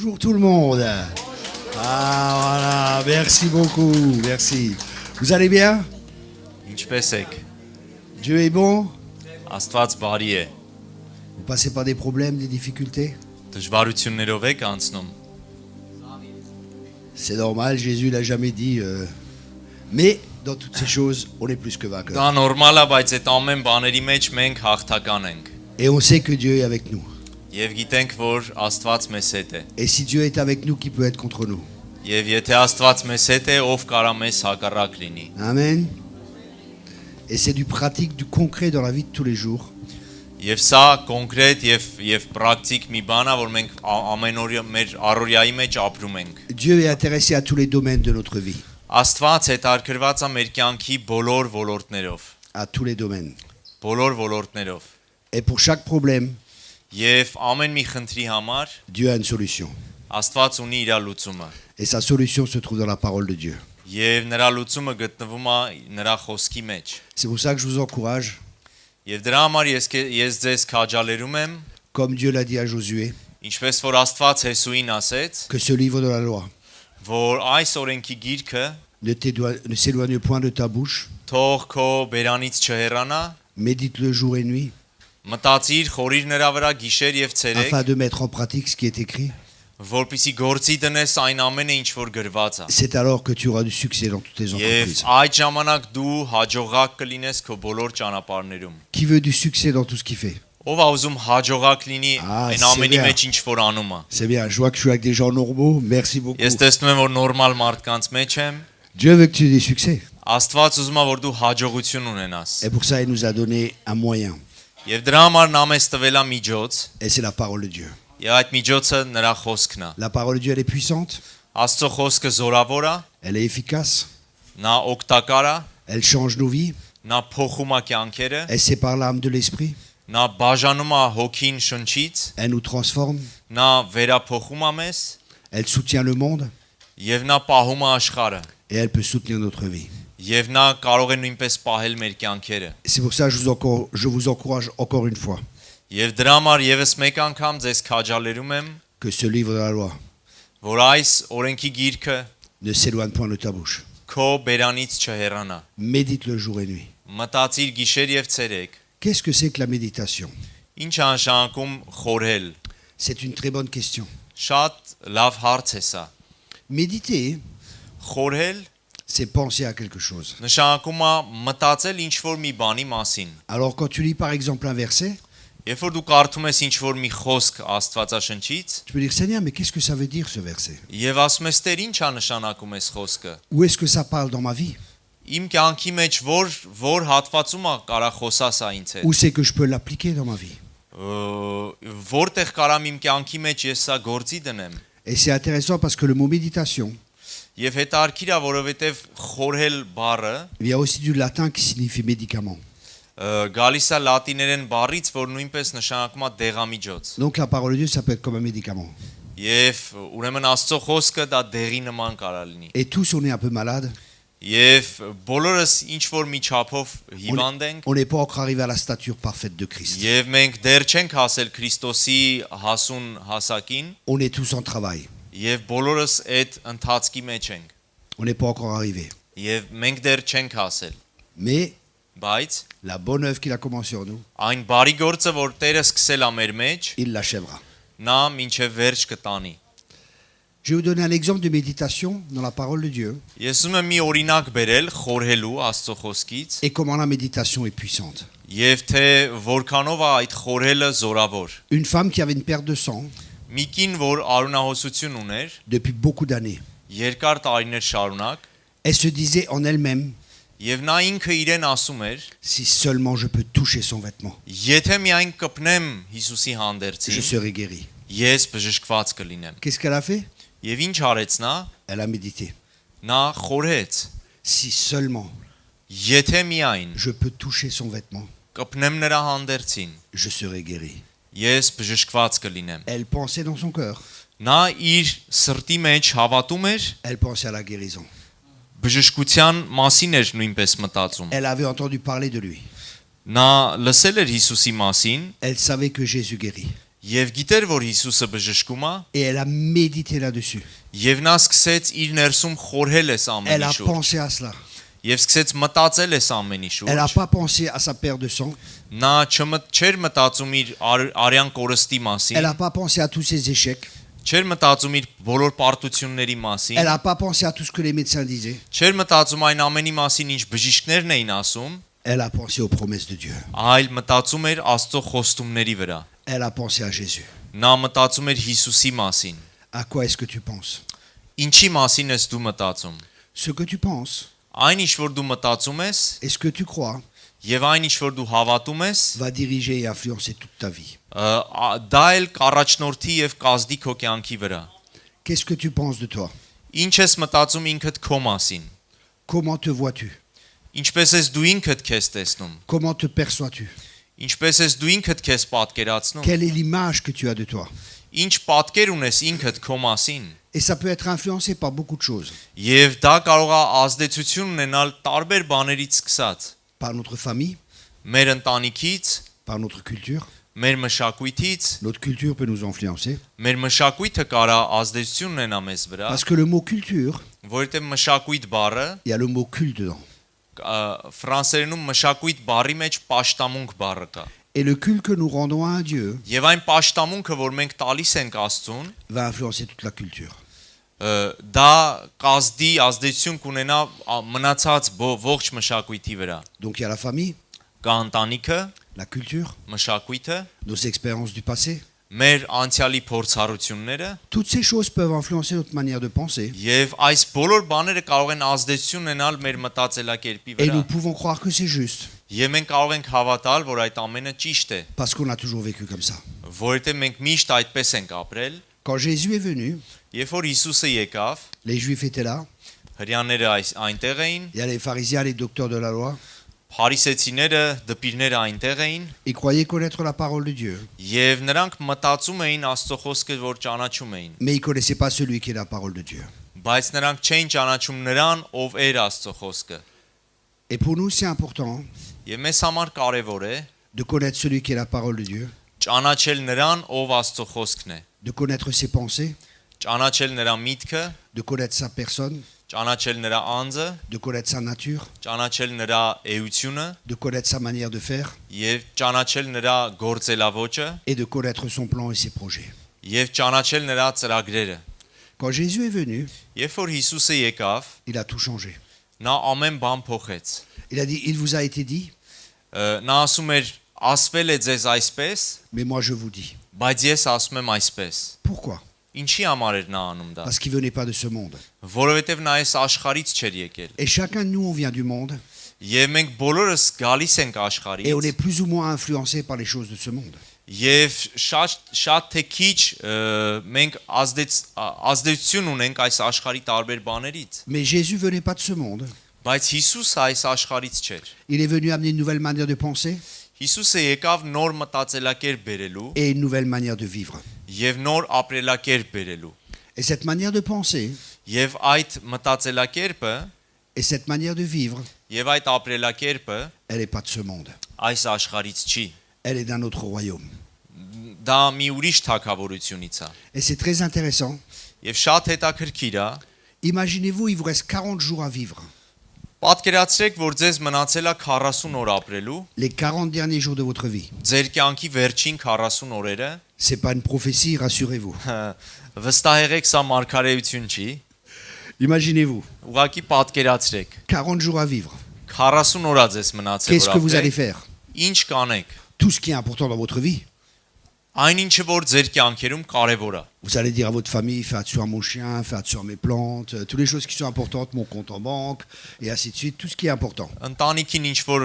Bonjour tout le monde. Ah voilà, merci beaucoup, merci. Vous allez bien? Ինչպես եք։ Dieu est bon? Աստված բարի է։ Vous passez par des problèmes, des difficultés? Դժվարություններով եք անցնում։ C'est normal, Jésus l'a jamais dit. Mais dans toutes ces choses, on est plus que vainqueurs. Դա նորմալ է, բայց այդ ամեն բաների մեջ մենք հաղթական ենք։ Et on sait que Dieu est avec nous. Եվ գիտենք, որ Աստված մեզ հետ է։ Et si Dieu est avec nous, qui peut être contre nous? Եվ եթե Աստված մեզ հետ է, ով կարա մեզ հակառակ լինի։ Amen. Et c'est du pratique, du concret dans la vie de tous les jours. Եվ սա կոնկրետ եւ պրակտիկ մի բան է, որ մենք ամեն օր մեր առօրյայի մեջ ապրում ենք։ Dieu est intéressé à tous les domaines de notre vie. Աստված հետաքրքրված է մեր կյանքի բոլոր ոլորտներով։ À tous les domaines. Բոլոր ոլորտներով։ Et pour chaque problème, Եվ ամեն մի խնդրի համար Dieu a une solution. Աստված ունի իր լուծումը։ Et sa solution se trouve dans la parole de Dieu. Եվ նրա լուծումը գտնվում է նրա խոսքի մեջ։ C'est pour ça que je vous encourage, Եվ դրա համար ես ձեզ քաջալերում եմ, comme Dieu l'a dit à Josué, ինչպես որ Աստված Հեսուին ասեց, que ce livre de la loi որ այս օրենքի գիրքը ne s'éloigne point de ta bouche, թող քո բերանից չհեռանա, médite-le jour et nuit, մտածիր, խորիր նրա վրա գիշեր եւ ցերեկ, afin de mettre en pratique ce qui est écrit. որպեսզի գործի դնես այն ամենը, ինչ որ գրված է։ C'est alors que tu auras du succès dans toutes tes Եվ entreprises. այդ ժամանակ դու հաջողակ կլինես քո բոլոր ճանապարհներում։ Qui veut du succès dans tout ce qu'il fait? Ով է ուզում հաջողակ լինի Ah, այն c'est ամենի bien. մեջ, ինչ որ անում է։ C'est bien, je vois que je suis avec des gens normaux, merci beaucoup. Ես տեսնում եմ, որ նորմալ մարդկանց մեջ եմ։ Dieu veut que tu aies du succès. Աստված ուզում է, որ դու հաջողություն ունենաս։ Et pour ça, il nous a donné un moyen. Եվ դրա համար նա մեզ տվել է միջոց, Et c'est la parole de Dieu. եւ այդ միջոցը նրա խոսքն է։ La parole de Dieu, elle est puissante, Աստծո խոսքը զորավոր է, elle est efficace, նա օգտակար է, elle change nos vies, նա փոխում է կյանքերը, elle sépare l'âme de l'esprit, նա բաժանում է հոգին շնչից, elle nous transforme, նա վերափոխում է մեզ, elle soutient le monde եւ նա պահում է աշխարհը, et elle peut soutenir notre vie. եւ նա կարող է նույնպես պահել մեր կյանքերը։ C'est pour ça que je vous encourage encore une fois Եվ դրա համար եւս մեկ անգամ ձեզ քաջալերում եմ, que ce livre de la loi որ այս օրենքի գիրքը ne s'éloigne point de ta bouche. քո բերանից չհեռանա։ Médite le jour et nuit. Մտածիր գիշեր եւ ցերեկ։ Qu'est-ce que c'est que la méditation? Ինչ անշանակում խորհել։ C'est une très bonne question. Շատ լավ հարց է սա։ Méditer, Խորհել c'est penser à quelque chose. նշանակում է մտածել ինչ որ մի բանի մասին։ Alors quand tu lis par exemple un verset, Երբ որ դու կարդում ես ինչ որ մի խոսք Աստվածաշնչից, tu peux dire Seigneur, mais qu'est-ce que ça veut dire ce verset? եւ ասում ես Տեր, ինչ է նշանակում այս խոսքը։ Où est-ce que ça parle dans ma vie? Իմ կյանքի մեջ որ հատվածում է կարա խոսաս այն ցե։ Où c'est que je peux l'appliquer dans ma vie? Որտեղ կարամ իմ կյանքի մեջ ես սա գործի դնեմ։ Et c'est intéressant parce que le mot méditation Եվ հետարքիր է, որովհետեւ խորհել բառը vient aussi du latin qui signifie médicament. գալիս է լատիներեն բառից, որ նույնպես նշանակում է դեղամիջոց։ Donc la parole de Dieu, ça peut être comme un médicament. Եվ ուրեմն Աստծո խոսքը դա դեղի նման կարա լինի։ Et tous, on est un peu malade. Եվ բոլորս ինչ որ մի չափով հիվանդ ենք, On n'est pas encore arrivé à la stature parfaite de Christ. եւ մենք դեռ չենք հասել Քրիստոսի հասուն հասակին, On est tous en travail. եւ բոլորս այդ ընթացքի մեջ ենք։ On n'est pas encore arrivé. Եվ մենք դեռ չենք հասել, Mais բայց la bonne œuvre qu'il a commencée en nous, այն բարի գործը, որ Տերը սկսել է մեր մեջ, il l'achèvera. նա մինչև վերջ կտանի։ Je vais vous donner un exemple de méditation dans la parole de Dieu Ես ուզում եմ մի օրինակ բերել խորհելու Աստծո խոսքից, et comment la méditation est puissante. եւ թե որքանով է այդ խորհելը զորավոր։ Une femme qui avait une perte de sang Մի կին, որ արունահոսություն ուներ, depuis beaucoup d'années, երկար տարիներ շարունակ, elle se disait en elle-même, եւ նա ինքը իրեն ասում էր. si seulement je peux toucher son vêtement, Եթե միայն կպնեմ Հիսուսի je հանդերձին, serai guéri. ես բժշկված կլինեմ։ Qu'est-ce qu'elle a fait? Եվ ինչ արեց նա։ Elle a médité. Նա խորհեց. Si seulement Եթե միայն je peux toucher son vêtement, կպնեմ նրա հանդերձին, je serai guéri. ես բժշկված կլինեմ։ Elle pensait dans son cœur, Նա իր սրտի մեջ հավատում էր, elle pensait à la guérison. բժշկության մասին էր նույնպես մտածում։ Elle avait entendu parler de lui. Նա լսել էր Հիսուսի մասին, Elle savait que Jésus guérit. Եվ գիտեր, որ Հիսուսը բժշկում է, et elle a médité là-dessus. եւ նա սկսեց իր ներսում խորհել այս Elle ամենի a շուրջ, pensé à cela. եւ սկսեց մտածել այս ամենի Elle n'a շուրջ։ pas pensé à sa paire de sang. Նա չէր մտածում իր արյան կորստի Elle մասին, n'a pas pensé à tous ses échecs. չէր մտածում իր բոլոր պարտությունների մասին, Elle n'a pas pensé à tout ce que les médecins disaient. չէր մտածում այն ամենի մասին, ինչ բժիշկներն էին ասում, Elle a pensé aux promesses de Dieu. այլ մտածում էր Աստծո խոստումների վրա։ Elle a pensé à Jésus. Նա մտածում էր Հիսուսի մասին։ À quoi est-ce que tu penses? Ինչի մասին ես դու մտածում։ Ce que tu penses Այն ինչ որ դու մտածում ես et ce que tu crois եւ այն ինչ որ դու հավատում ես, va diriger et influencer toute ta vie. դա էլ կառաջնորդի եւ կազդի քո կյանքի վրա։ Qu'est-ce que tu penses de toi? Ինչ ես մտածում ինքդ քո մասին։ Comment te vois-tu? Ինչպես ես դու ինքդ քեզ տեսնում։ Comment te perçois-tu? Ինչպես ես դու ինքդ քեզ պատկերացնում։ Quelle est l'image que tu as de toi? Ինչ պատկեր ունես ինքդ քո մասին։ Et ça peut être influencé par beaucoup de choses. Եվ դա կարող է ազդեցություն ունենալ տարբեր բաներից սկսած։ Par notre famille, Մեր ընտանիքից, par notre culture. մեր մշակույթից, Notre culture peut nous influencer. մեր մշակույթը կարա ազդեցություն ունենա մեզ վրա, Parce que le mot culture, որովհետև մշակույթ բառը il y a le mot culte dedans. ֆրանսերենում մշակույթ բառի մեջ պաշտամունք բառը կա։ Et le culte que nous rendons à un Dieu Եվ այն պաշտամունքը, որ մենք տալիս ենք Աստծուն, va influencer toute la culture. դա կազդի ազդեցություն կունենա մնացած ողջ մշակույթի վրա։ Donc il y a la famille, Կա ընտանիքը, la culture, մշակույթը, nos expériences du passé. մեր անցյալի փորձառությունները, Toutes ces choses peuvent influencer notre manière de penser. եւ այս բոլոր բաները կարող են ազդեցություն ունենալ մեր մտածելակերպի Et վրա։ nous pouvons croire que c'est juste Եվ մենք կարող ենք հավատալ, որ այդ ամենը ճիշտ է, parce qu'on a toujours vécu comme ça. որովհետեւ մենք միշտ այդպես ենք ապրել։ Quand Jésus est venu, Երբ որ Հիսուսը եկավ, les Juifs étaient là. հрьяաները այնտեղ էին, Il y a les pharisiens, les docteurs de la loi. փարիսեցիները, դպիրները այնտեղ էին, Ils croyaient connaître la parole de Dieu. եւ նրանք մտածում էին Աստծո խոսքը, որ ճանաչում էին, Mais ils ne connaissaient pas celui qui est la parole de Dieu. բայց նրանք չէին ճանաչում նրան, ով էր Աստծո խոսքը։ Et pour nous, c'est important Եվ մեզ համար կարևոր է de connaître celui qui est la parole de Dieu, ճանաչել նրան, ով Աստծո խոսքն է, de connaître ses pensées, ճանաչել նրա միտքը, de connaître sa personne, ճանաչել նրա անձը, de connaître sa nature, ճանաչել նրա էությունը de connaître sa manière de faire եւ ճանաչել նրա գործելավոճը et de connaître son plan et ses projets. եւ ճանաչել նրա ծրագրերը։ Quand Jésus est venu, Երբ որ Հիսուսը եկավ, il a tout changé. նա ամեն բան փոխեց։ Il a dit, il vous a été dit, Նա ասում էր, ասվել է ձեզ այսպես, mais moi je vous dis. բայց ես ասում եմ այսպես։ Pourquoi? Ինչի համար էր նա անում դա։ Parce qu'il ne venait pas de ce monde. Որովհետև նա այս աշխարից չէր եկել։ Et chacun de nous, on vient du monde Եվ մենք բոլորս գալիս ենք et on աշխարից est plus ou moins influencé par les choses de ce monde. եւ շատ թե քիչ մենք ազդեցություն ունենք այս աշխարհի տարբեր բաներից։ Mais Jésus ne venait pas de ce monde. Բայց Հիսուսը այս աշխարից չէր։ Il est venu amener une nouvelle manière de penser Հիսուսը եկավ նոր մտածելակերպ բերելու et une nouvelle manière de vivre. եւ nոր ապրելակերպ բերելու։ Et cette manière de penser Եվ այդ մտածելակերպը et cette manière de vivre, եւ այդ ապրելակերպը elle n'est pas de ce monde. այս աշխարից չի։ Elle est d'un autre royaume. Դա մի ուրիշ թակավորությունից է։ Et c'est très intéressant. Եվ շատ հետաքրքիր է։ Imaginez-vous, il vous reste 40 jours à vivre. Պատկերացրեք, որ ձեզ մնացել է 40 օր ապրելու, Les 40 derniers jours de votre vie. ձեր կյանքի վերջին 40 օրերը, C'est pas une prophétie, rassurez-vous. վստահեղեք, սա մարգարեություն չի, Imaginez-vous, ուղղակի պատկերացրեք, 40 jours à vivre. 40 օր է ձեզ մնացել Qu'est-ce que որ vous allez ապրեք, faire? ինչ կանեք։ Tout ce qui est important dans votre vie. Այն ինչը որ ձեր կյանքերում կարևոր է։ Vous allez dire à votre famille, fais attention à mon chien, fais attention à mes plantes, toutes les choses qui sont importantes, mon compte en banque, et ainsi de suite, tout ce qui est important. Ընտանիքին ինչ որ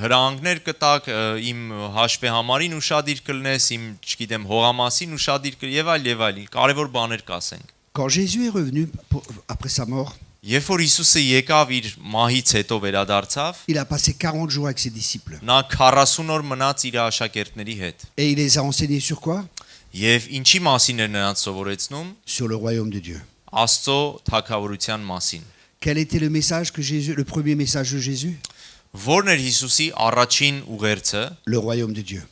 հրանգներ կտակ, իմ հաշվի համարին ուշադիր կլնես, իմ, չգիտեմ, հողամասին ուշադիր եւ այլ, կարևոր բաներ կասենք։ Quand Jésus est revenu après sa mort, Երբ որ Հիսուսը եկավ իր մահից հետո վերադարձավ, il a passé 40 jours avec ses disciples. նա 40 օր մնաց իր աշակերտների հետ։ Et il les a enseignés sur quoi? Եվ ինչի մասին էր նրանց սովորեցնում։ Sur le royaume de Dieu. Աստծո թագավորության մասին։ Quel était le message que Jésus, le premier message de Jésus? Որն էր Հիսուսի առաջին ուղերձը։ Le royaume de Dieu.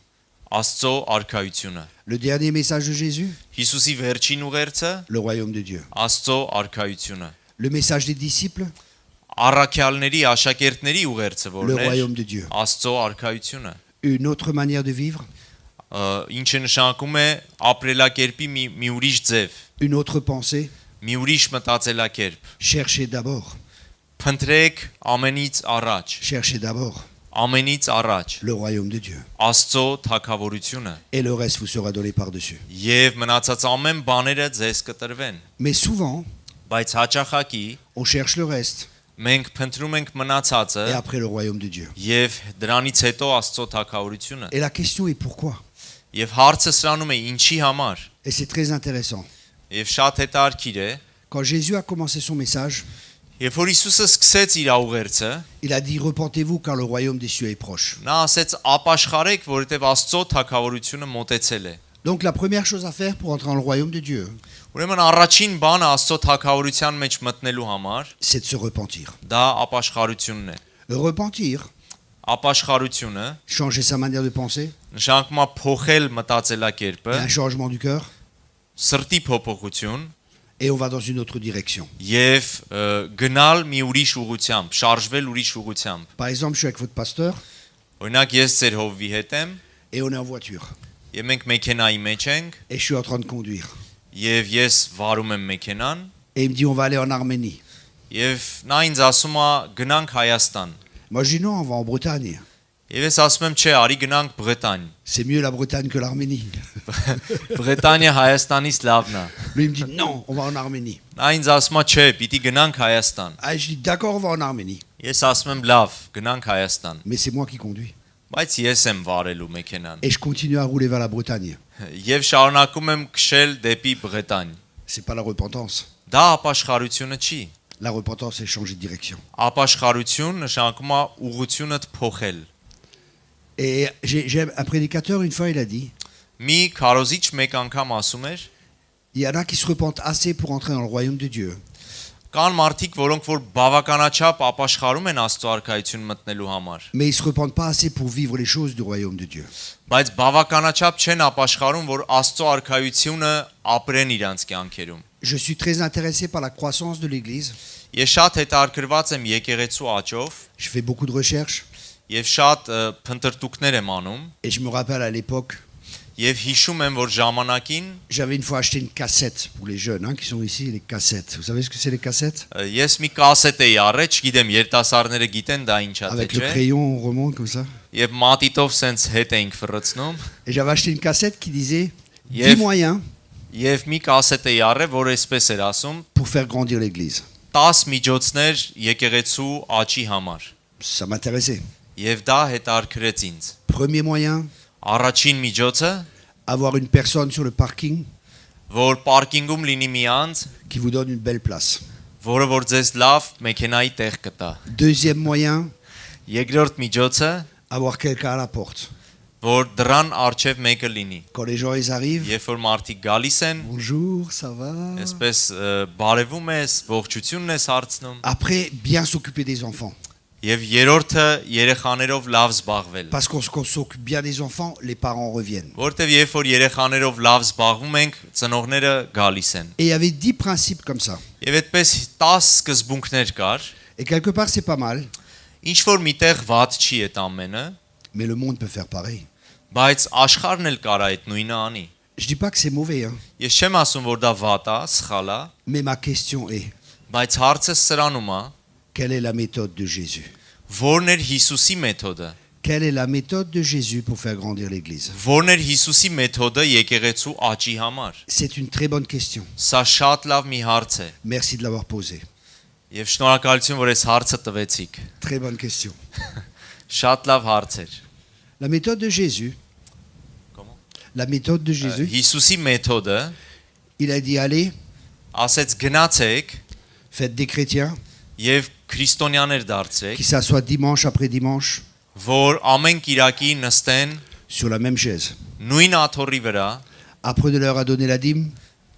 Աստծո արքայությունը։ Le dernier message de Jésus, Հիսուսի վերջին ուղերձը le royaume de Dieu. Աստծո արքայությունը։ Le message des disciples, Առաքյալների, աշակերտների ուղերձը le որն է royaume de Dieu. Աստծո արքայությունը։ Une autre manière de vivre, Ինչը նշանակում է ապրելակերպի մի ուրիշ ձև, une autre pensée. մի ուրիշ մտածելակերպ։ Cherchez d'abord, Փնտրեք ամենից առաջ, cherchez d'abord ամենից առաջ le royaume de Dieu. Աստծո թագավորությունը Et le reste vous sera donné par-dessus. եւ մնացած ամեն բաները ձեզ կտրվեն։ Mais souvent, Բայց հաճախակի on cherche le reste մենք փնտրում ենք մնացածը et après le royaume de Dieu. եւ դրանից հետո Աստծո թագավորությունը։ Et la question est pourquoi? Եվ հարցը սրանում է ինչի համար։ Et c'est très intéressant. Եվ շատ հետաքրքիր է, Quand Jésus a commencé son message, երբ որ Հիսուսը սկսեց իր ուղերձը, il a dit repentez-vous car le royaume des cieux est proche. նա ասեց ապաշխարեք, որովհետեւ Աստծո թագավորությունը մոտեցել է։ Donc la première chose à faire pour entrer dans le royaume de Dieu, Ուրեմն առաջին բանը Աստծո թագավորության մեջ մտնելու համար c'est de se repentir. դա ապաշխարությունն է։ Repentir, Ապաշխարությունը changer sa manière de penser, նշանակում է փոխել et մտածելակերպը, un changement du cœur, սրտի փոփոխություն et on va dans une autre direction. եւ գնալ մի ուրիշ ուղությամբ, շարժվել ուրիշ ուղությամբ։ Par exemple, je suis avec votre pasteur Օրինակ ես ձեր հովվի հետ եմ et on est en voiture եւ մենք մեքենայի մեջ ենք et je suis en train de conduire. եւ ես վարում եմ մեքենան Et il me dit on va aller en Arménie. եւ նա ինձ ասում է գնանք Հայաստան։ Moi je dis non, on va en Bretagne. Եվ ես ասում եմ, չէ, արի գնանք Բրետանիա։ C'est mieux la Bretagne que l'Arménie. Բրետանիա Հայաստանից լավն է։ Lui il me dit non, on va en Arménie. Նա ինձ ասում է, չէ, պիտի գնանք Հայաստան։ Ah, je dis d'accord, on va en Arménie. Ես ասում եմ, լավ, գնանք Հայաստան։ Mais c'est moi qui conduis. Բայց ես եմ վարելու մեքենան։ Et je continue à rouler vers la Bretagne. Եվ շարունակում եմ քշել դեպի Բրետանիա։ C'est pas la repentance. Դա ապաշխարությունը չի։ La repentance, c'est changer de direction. Ապաշխարություն նշանակում է ուղղությունդ փոխել։ Et j'ai un prédicateur, une fois, il a dit, Մի քարոզիչ մեկ անգամ ասում էր, il y en a qui se repentent assez pour entrer dans le royaume de Dieu. կան մարդիկ, որոնք որ բավականաչափ ապաշխարում են Աստծո արքայություն մտնելու համար, Mais ils se repentent pas assez pour vivre les choses du royaume de Dieu. բայց բավականաչափ չեն ապաշխարում, որ Աստծո արքայությունը ապրեն իրանց կյանքերում։ Je suis très intéressé par la croissance de l'Église. Ես շատ հետաքրքրված եմ եկեղեցու աճով Je fais beaucoup de recherches. եւ շատ փնտրտուքներ եմ անում Et je me rappelle à l'époque, եւ հիշում եմ, որ ժամանակին j'avais une fois acheté une cassette pour les jeunes qui sont ici, les cassettes. Vous savez ce que c'est les cassettes? ես մի կասետ էի առել, չգիտեմ, երիտասարդները գիտեն դա ինչ է, Avec թե le չէ։ crayon, on remonte comme ça. Եվ մատիտով սենց հետ էինք ֆռծնում Et j'avais acheté une cassette qui disait 10 Yes. moyens եւ մի կասետ էի առել, որ այսպես էր ասում. pour faire grandir l'Église. 10 միջոցներ եկեղեցու աճի համար։ Ça m'intéressait. Եվ դա հետարքրեց ինձ։ Premier moyen, Առաջին միջոցը, avoir une personne sur le parking որ պարկինգում լինի մի անձ, qui vous donne une belle place. որը որ ձեզ լավ մեքենայի տեղ կտա։ Deuxième moyen, Երկրորդ միջոցը, avoir quelqu'un à la porte. որ դրան արչև մեկը լինի։ Quand les gens ils arrivent, Երբ որ մարդիկ գալիս են, bonjour, ça va? այսպես բարևում ես, ողջությունն ես հարցնում, Après, bien s'occuper des enfants. եւ երրորդը երեխաներով լավ զբաղվել։ Parce qu'on s'occupe bien des enfants, les parents reviennent. Որտեվ երբ որ երեխաներով լավ զբաղվում ենք, ծնողները գալիս են։ Et il y avait 10 principes comme ça. Եվ այդպես 10 սկզբունքներ կար, Et quelque part, c'est pas mal, ինչ որ միտեղ ված չի այդ ամենը, mais le monde peut faire pareil. բայց աշխարհն էլ կարա այդ նույնը անի։ Je dis pas que c'est mauvais, Ես չեմ ասում, որ դա վատ է, սխալ է, mais ma question est, բայց հարցը սրանում է, quelle est la méthode de Jésus? որն էր Հիսուսի մեթոդը։ Quelle est la méthode de Jésus pour faire grandir l'Église? Որն էր Հիսուսի մեթոդը եկեղեցու աճի համար։ C'est une très bonne question. Սա շատ լավ մի հարց է, Merci de l'avoir posée. եւ շնորհակալություն, որ այս հարցը տվեցիք։ Très bonne question. Շատ լավ հարց էր։ La méthode de Jésus, Comment? la méthode de Jésus, Հիսուսի մեթոդը il a dit allez, ասեց գնացեք faites des chrétiens եւ քրիստոնյաներ դարձրեք, qui s'assoient dimanche après dimanche որ ամեն Կիրակի նստեն sur la même chaise. նույն աթոռի վրա, Apprenez-leur à donner la dîme,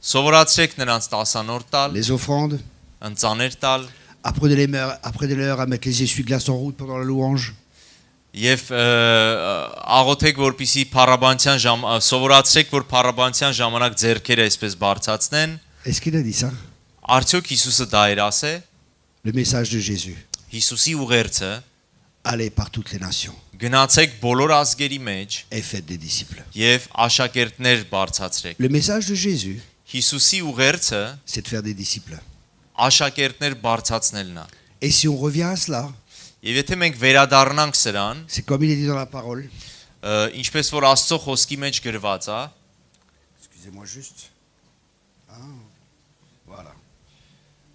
սովորացրեք նրանց տասանորդ տալ, les offrandes. ընծաներ տալ, Apprenez-leur à mettre les essuie-glaces en route pendant la louange. Եվ աղոթեք որպեսզի փառաբանության սովորացրեք որ փառաբանության ժամանակ ձեռքերը այսպես բարձրացնեն Est-ce qu'il a dit ça? Արդյոք Հիսուսը դա էր ասե Le message de Jésus. Հիսուսի ուղերձը Allez par toutes les nations գնացեք բոլոր ազգերի մեջ et faites des disciples. եւ աշակերտներ բարձրացրեք Le message de Jésus, Հիսուսի ուղերձը c'est de faire des disciples. աշակերտներ բարձրացնելն է Et si on revient à cela, Եվ եթե մենք վերադառնանք սրան c'est comme il est dit dans la parole. ինչպես որ Աստծո խոսքի մեջ գրված է Excusez-moi juste. Ah, voilà.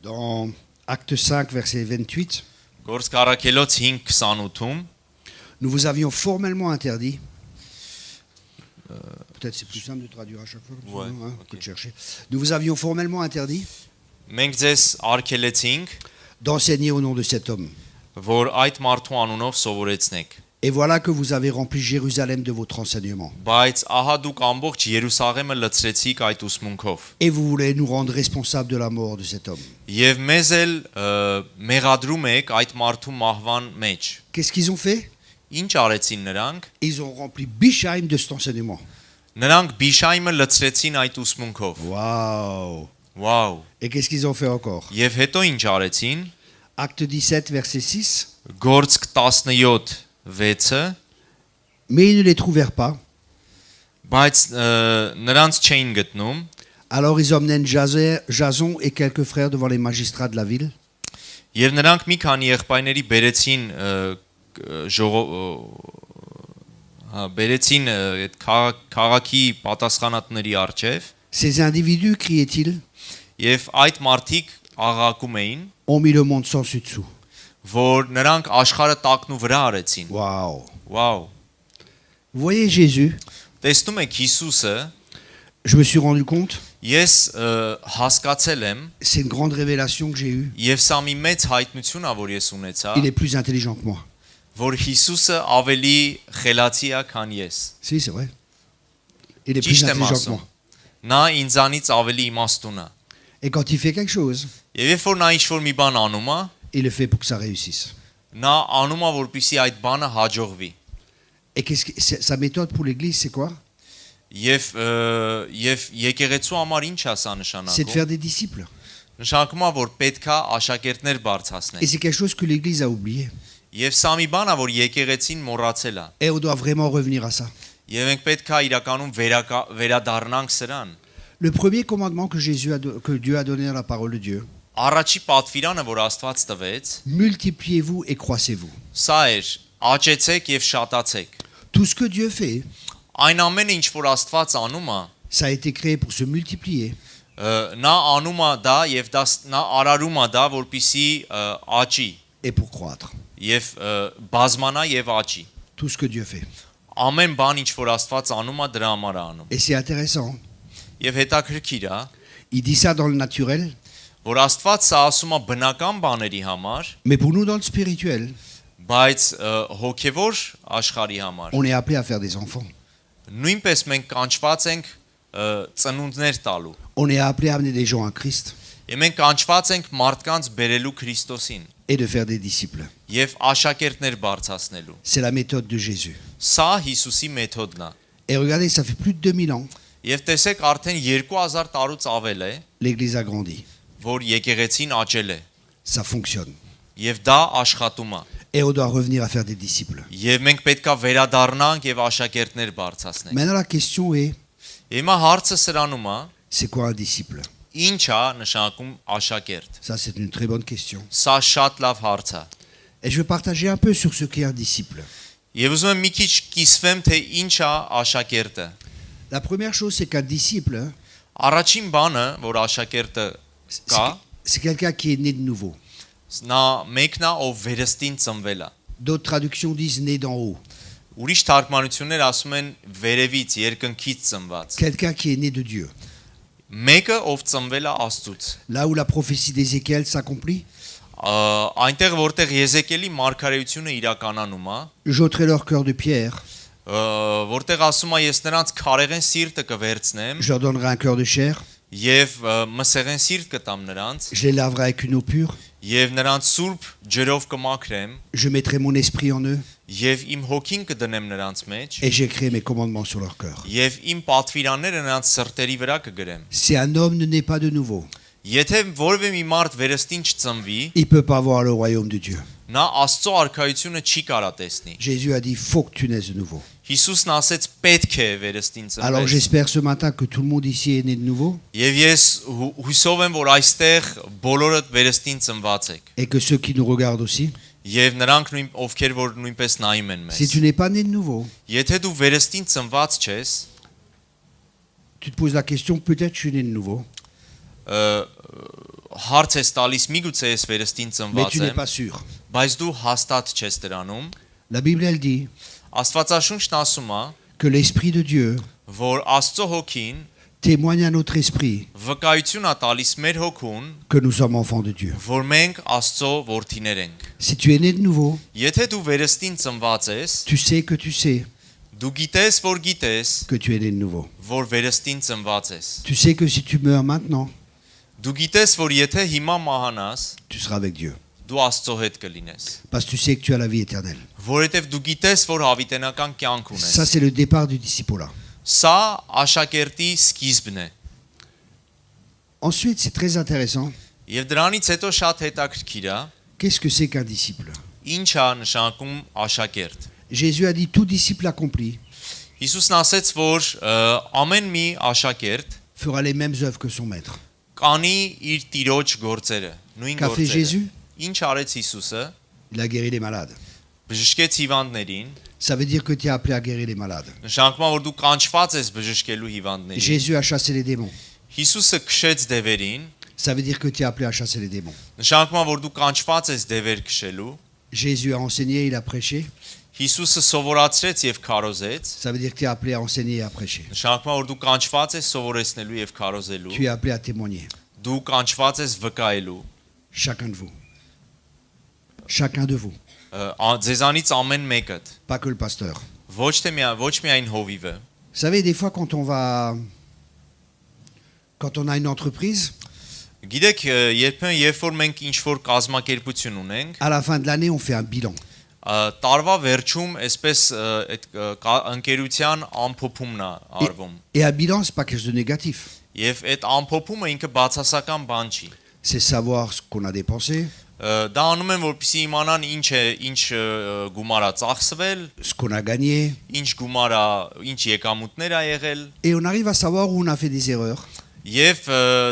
Dans Acte 5, verset 28, Գործք առաքելոց 5:28-ում nous vous avions formellement interdit. Peut-être c'est plus simple de traduire à chaque fois comme Ouais, ça, non, hein, ok. que de chercher. Nous vous avions formellement interdit մենք ձեզ արգելեցինք d'enseigner au nom de cet homme. որ այդ մարդու անունով սովորեցնեք Et voilà que vous avez rempli Jérusalem de votre enseignement. բայց ահա դուք ամբողջ Երուսաղեմը լցրեցիք այդ ուսմունքով Et vous voulez nous rendre responsables de la mort de cet homme. եւ մեզ էլ մեղադրում եք այդ մարդու մահվան մեջ Qu'est-ce qu'ils ont fait? ինչ արեցին նրանք Ils ont rempli Bichaim de cet enseignement. նրանք Բիշայմը լցրեցին այդ ուսմունքով Waouh! վաու Et qu'est-ce qu'ils ont fait encore? եւ հետո ինչ արեցին Acte 17, verset 6. Գործք 17:6 Mais ils ne les trouvèrent pas. բայց նրանց չէին գտնում Alors ils emmenèrent Jason et quelques frères devant les magistrats de la ville. Եվ նրանք մի քանի եղբայրների բերեցին բերեցին այդ քաղաքի պատասխանատների արչև Ces individus, criaient-ils, եւ այդ մարդիկ աղաղակում էին ont mis le monde sans dessus dessous. որ նրանք աշխարհը տակնու վրա արեցին Waouh! վաու Vous voyez Jésus, տեսնում եք Հիսուսը je me suis rendu compte, ես հասկացել եմ c'est une grande révélation que j'ai eue. եւ սա մի մեծ հայտնություն է որ ես ունեցա Il est plus intelligent que moi. որ Հիսուսը ավելի խելացի է քան ես Si, c'est vrai. Il est plus ճիշտ եմ intelligent que ասում moi. նա ինձանից ավելի իմաստուն է Et quand il fait quelque chose, Եվ երբ որ նա ինչ-որ մի բան անում է, il le fait pour que ça réussisse. նա անում է որպեսզի այդ բանը հաջողվի։ Et sa méthode pour l'Église, c'est quoi? Եվ եկեղեցու համար ինչ է սա C'est de նշանակում։ faire des disciples. Նշանակում է որ պետքա աշակերտներ Et բարձրացնել։ c'est quelque chose que l'Église a oublié. Եվ սա մի բան է որ եկեղեցին մոռացել է։ Et on doit vraiment revenir à ça. Եվ մենք պետքա իրականում վերադառնանք սրան։ Le premier commandement que Dieu a donné dans la parole de Dieu, Առաջի պատվիրանը որ Աստված տվեց, multipliez-vous et croissez-vous. սա էր՝ աճեցեք եւ շատացեք։ Tout ce que Dieu fait, Այն ամենը ինչ որ Աստված անում է, ça a été créé pour se multiplier նա անում է դա եւ նա արարում է դա որպեսզի աճի et pour croître. եւ բազմանա եւ աճի Tout ce que Dieu fait. ամեն բան ինչ որ Աստված անում է դրա համար է անում Et c'est intéressant. եւ հետաքրքիր է Il dit ça dans le naturel, որ Աստված սա ասում է բնական բաների համար mais pour nous dans le spirituel, բայց հոգեվոր աշխարհի համար on est appelé à faire des enfants. նույնպես մենք կանչված ենք ծնունդներ տալու On est appelé à amener des gens à Christ եւ մենք կանչված ենք մարդկանց բերելու Քրիստոսին et de faire des disciples. եւ աշակերտներ բարձրացնելու C'est la méthode de Jésus. սա Հիսուսի մեթոդն է Et regardez, ça fait plus de 2000 ans, Եվ տեսեք արդեն 2000 տարուց ավել է, l'Église a grandi. որ եկեղեցին աճել է, Ça fonctionne. եւ դա աշխատում է։ Et on doit revenir à faire des disciples. Եվ մենք պետքա վերադառնանք եւ աշակերտներ բարձրացնենք։ Maintenant, la question est, Հիմա հարցը սրանում է, c'est quoi un disciple? ինչ է նշանակում աշակերտ։ Ça, c'est une très bonne question. Սա շատ լավ հարց է։ Et je vais partager un peu sur ce qu'est un disciple. Եվ ուզում եմ մի քիչ կիսվեմ, թե ինչ է աշակերտը։ La première chose, c'est qu'un disciple, Առաջին բանը, որ աշակերտը կա, c'est quelqu'un qui est né de nouveau. նա մեկն է, ով վերստին ծնվել է։ D'autres traductions disent né d'en haut. Ուրիշ թարգմանություններ ասում են վերևից, երկնքից ծնված։ Quelqu'un qui est né de Dieu. Մեկը, ով ծնվել է Աստծուց։ Là où la prophétie d'Ézéchiel s'accomplit, Այնտեղ որտեղ Եզեկիելի մարգարեությունը իրականանում է, j'ôterai leur cœur de pierre, որտեղ ասում է ես նրանց քարեղեն սիրտը կվերցնեմ je leur donnerai un cœur de chair. Եվ մսեղեն սիրտ կտամ նրանց je les laverai avec une eau pure, եւ նրանց սուրբ ջրով կմաքրեմ je mettrai mon esprit en eux եւ իմ hոգին կդնեմ նրանց մեջ et j'écrirai mes commandements sur leur cœur. եւ իմ պատվիրանները նրանց սրտերի վրա կգրեմ Si un homme ne naît pas de nouveau, Եթե որևէ մի մարդ վերստին չծնվի il ne peut pas voir le royaume de Dieu. նա Աստծո արքայությունը չի կարա տեսնի Jésus a dit, il faut que tu naisses de nouveau. Հիսուսն ասեց պետք է վերստին Alors ծնվես j'espère ce matin que tout le monde ici est né de nouveau Եվ ես հույսով եմ որ այստեղ բոլորդ վերստին ծնված եք et que ceux qui nous regardent aussi. Եվ նրանք ովքեր որ նույնպես նայում են Si մեզ tu n'es pas né de nouveau, Եթե դու վերստին ծնված չես tu te poses la question, peut-être je suis né de nouveau, հարց ես տալիս միգուցե ես վերստին mais ծնված tu n'es եմ pas sûr. բայց դու հաստատ չես դրանում La Bible, elle dit Աստվածաշունչն ասում է que l'Esprit de Dieu որ Աստծո հոգին témoigne à notre esprit վկայություն է տալիս մեր հոգուն que nous sommes enfants de Dieu. որ մենք Աստծո որդիներ ենք Si tu es né de nouveau, Եթե դու վերստին ծնված ես tu sais que tu sais դու գիտես որ գիտես que tu es né de nouveau. որ վերստին ծնված ես Tu sais que si tu meurs maintenant, Դու գիտես որ եթե հիմա մահանաս tu seras avec Dieu. դու Աստծո հետ կլինես Parce que tu sais que tu as la vie éternelle. որովհետև դու գիտես որ հավիտենական կյանք ունես Ça, c'est le départ du disciple-là. Սա աշակերտի սկիզբն է Ensuite, c'est très intéressant. Եվ դրանից հետո շատ հետաքրքիր է Qu'est-ce que c'est qu'un disciple? ինչ է նշանակում աշակերտ Jésus a dit, tout disciple accompli Հիսուսն ասեց որ ամեն մի աշակերտ fera les mêmes œuvres que son maître. կանի իր տիրոջ գործերը նույն Qu'a fait գործերը Jésus? Ինչ արեց Հիսուսը Il a guéri les malades. բժշկեց հիվանդներին Ça veut dire que tu es appelé à guérir les malades. նշանակում է որ դու կանչված ես բժշկելու հիվանդներին Jésus a chassé les démons. Հիսուսը քշեց դևերին Ça veut dire que tu es appelé à chasser les démons. նշանակում է որ դու կանչված ես դևեր քշելու Jésus a enseigné, il a prêché. Հիսուսը սովորացրեց եւ քարոզեց Ça veut dire que tu es appelé à enseigner et à prêcher. նշանակում է որ դու կանչված ես sովորեցնելու եւ քարոզելու Tu es appelé à témoigner. դու կանչված ես վկայելու Chacun de vous. Chacun de vous. ձեզանից ամեն մեկդ Pas que le pasteur. ոչ միայն հովիվը Vous savez, des fois, quand on a une entreprise, Գիտեք երբեմն երբ որ մենք ինչ որ կազմակերպություն ունենք à la fin de l'année, on fait un bilan. տարվա վերջում այսպես այդ ընկերության ամփոփումն է արվում Et un bilan, c'est pas quelque chose de négatif. եւ այդ ամփոփումը ինքը բացասական բան չի C'est savoir ce qu'on a dépensé, դա անում են որպեսզի իմանան ինչ գումար է ծախսվել ce qu'on a gagné. ինչ գումար է ինչ եկամուտներ է եղել Et on arrive à savoir où on a fait des erreurs. Եվ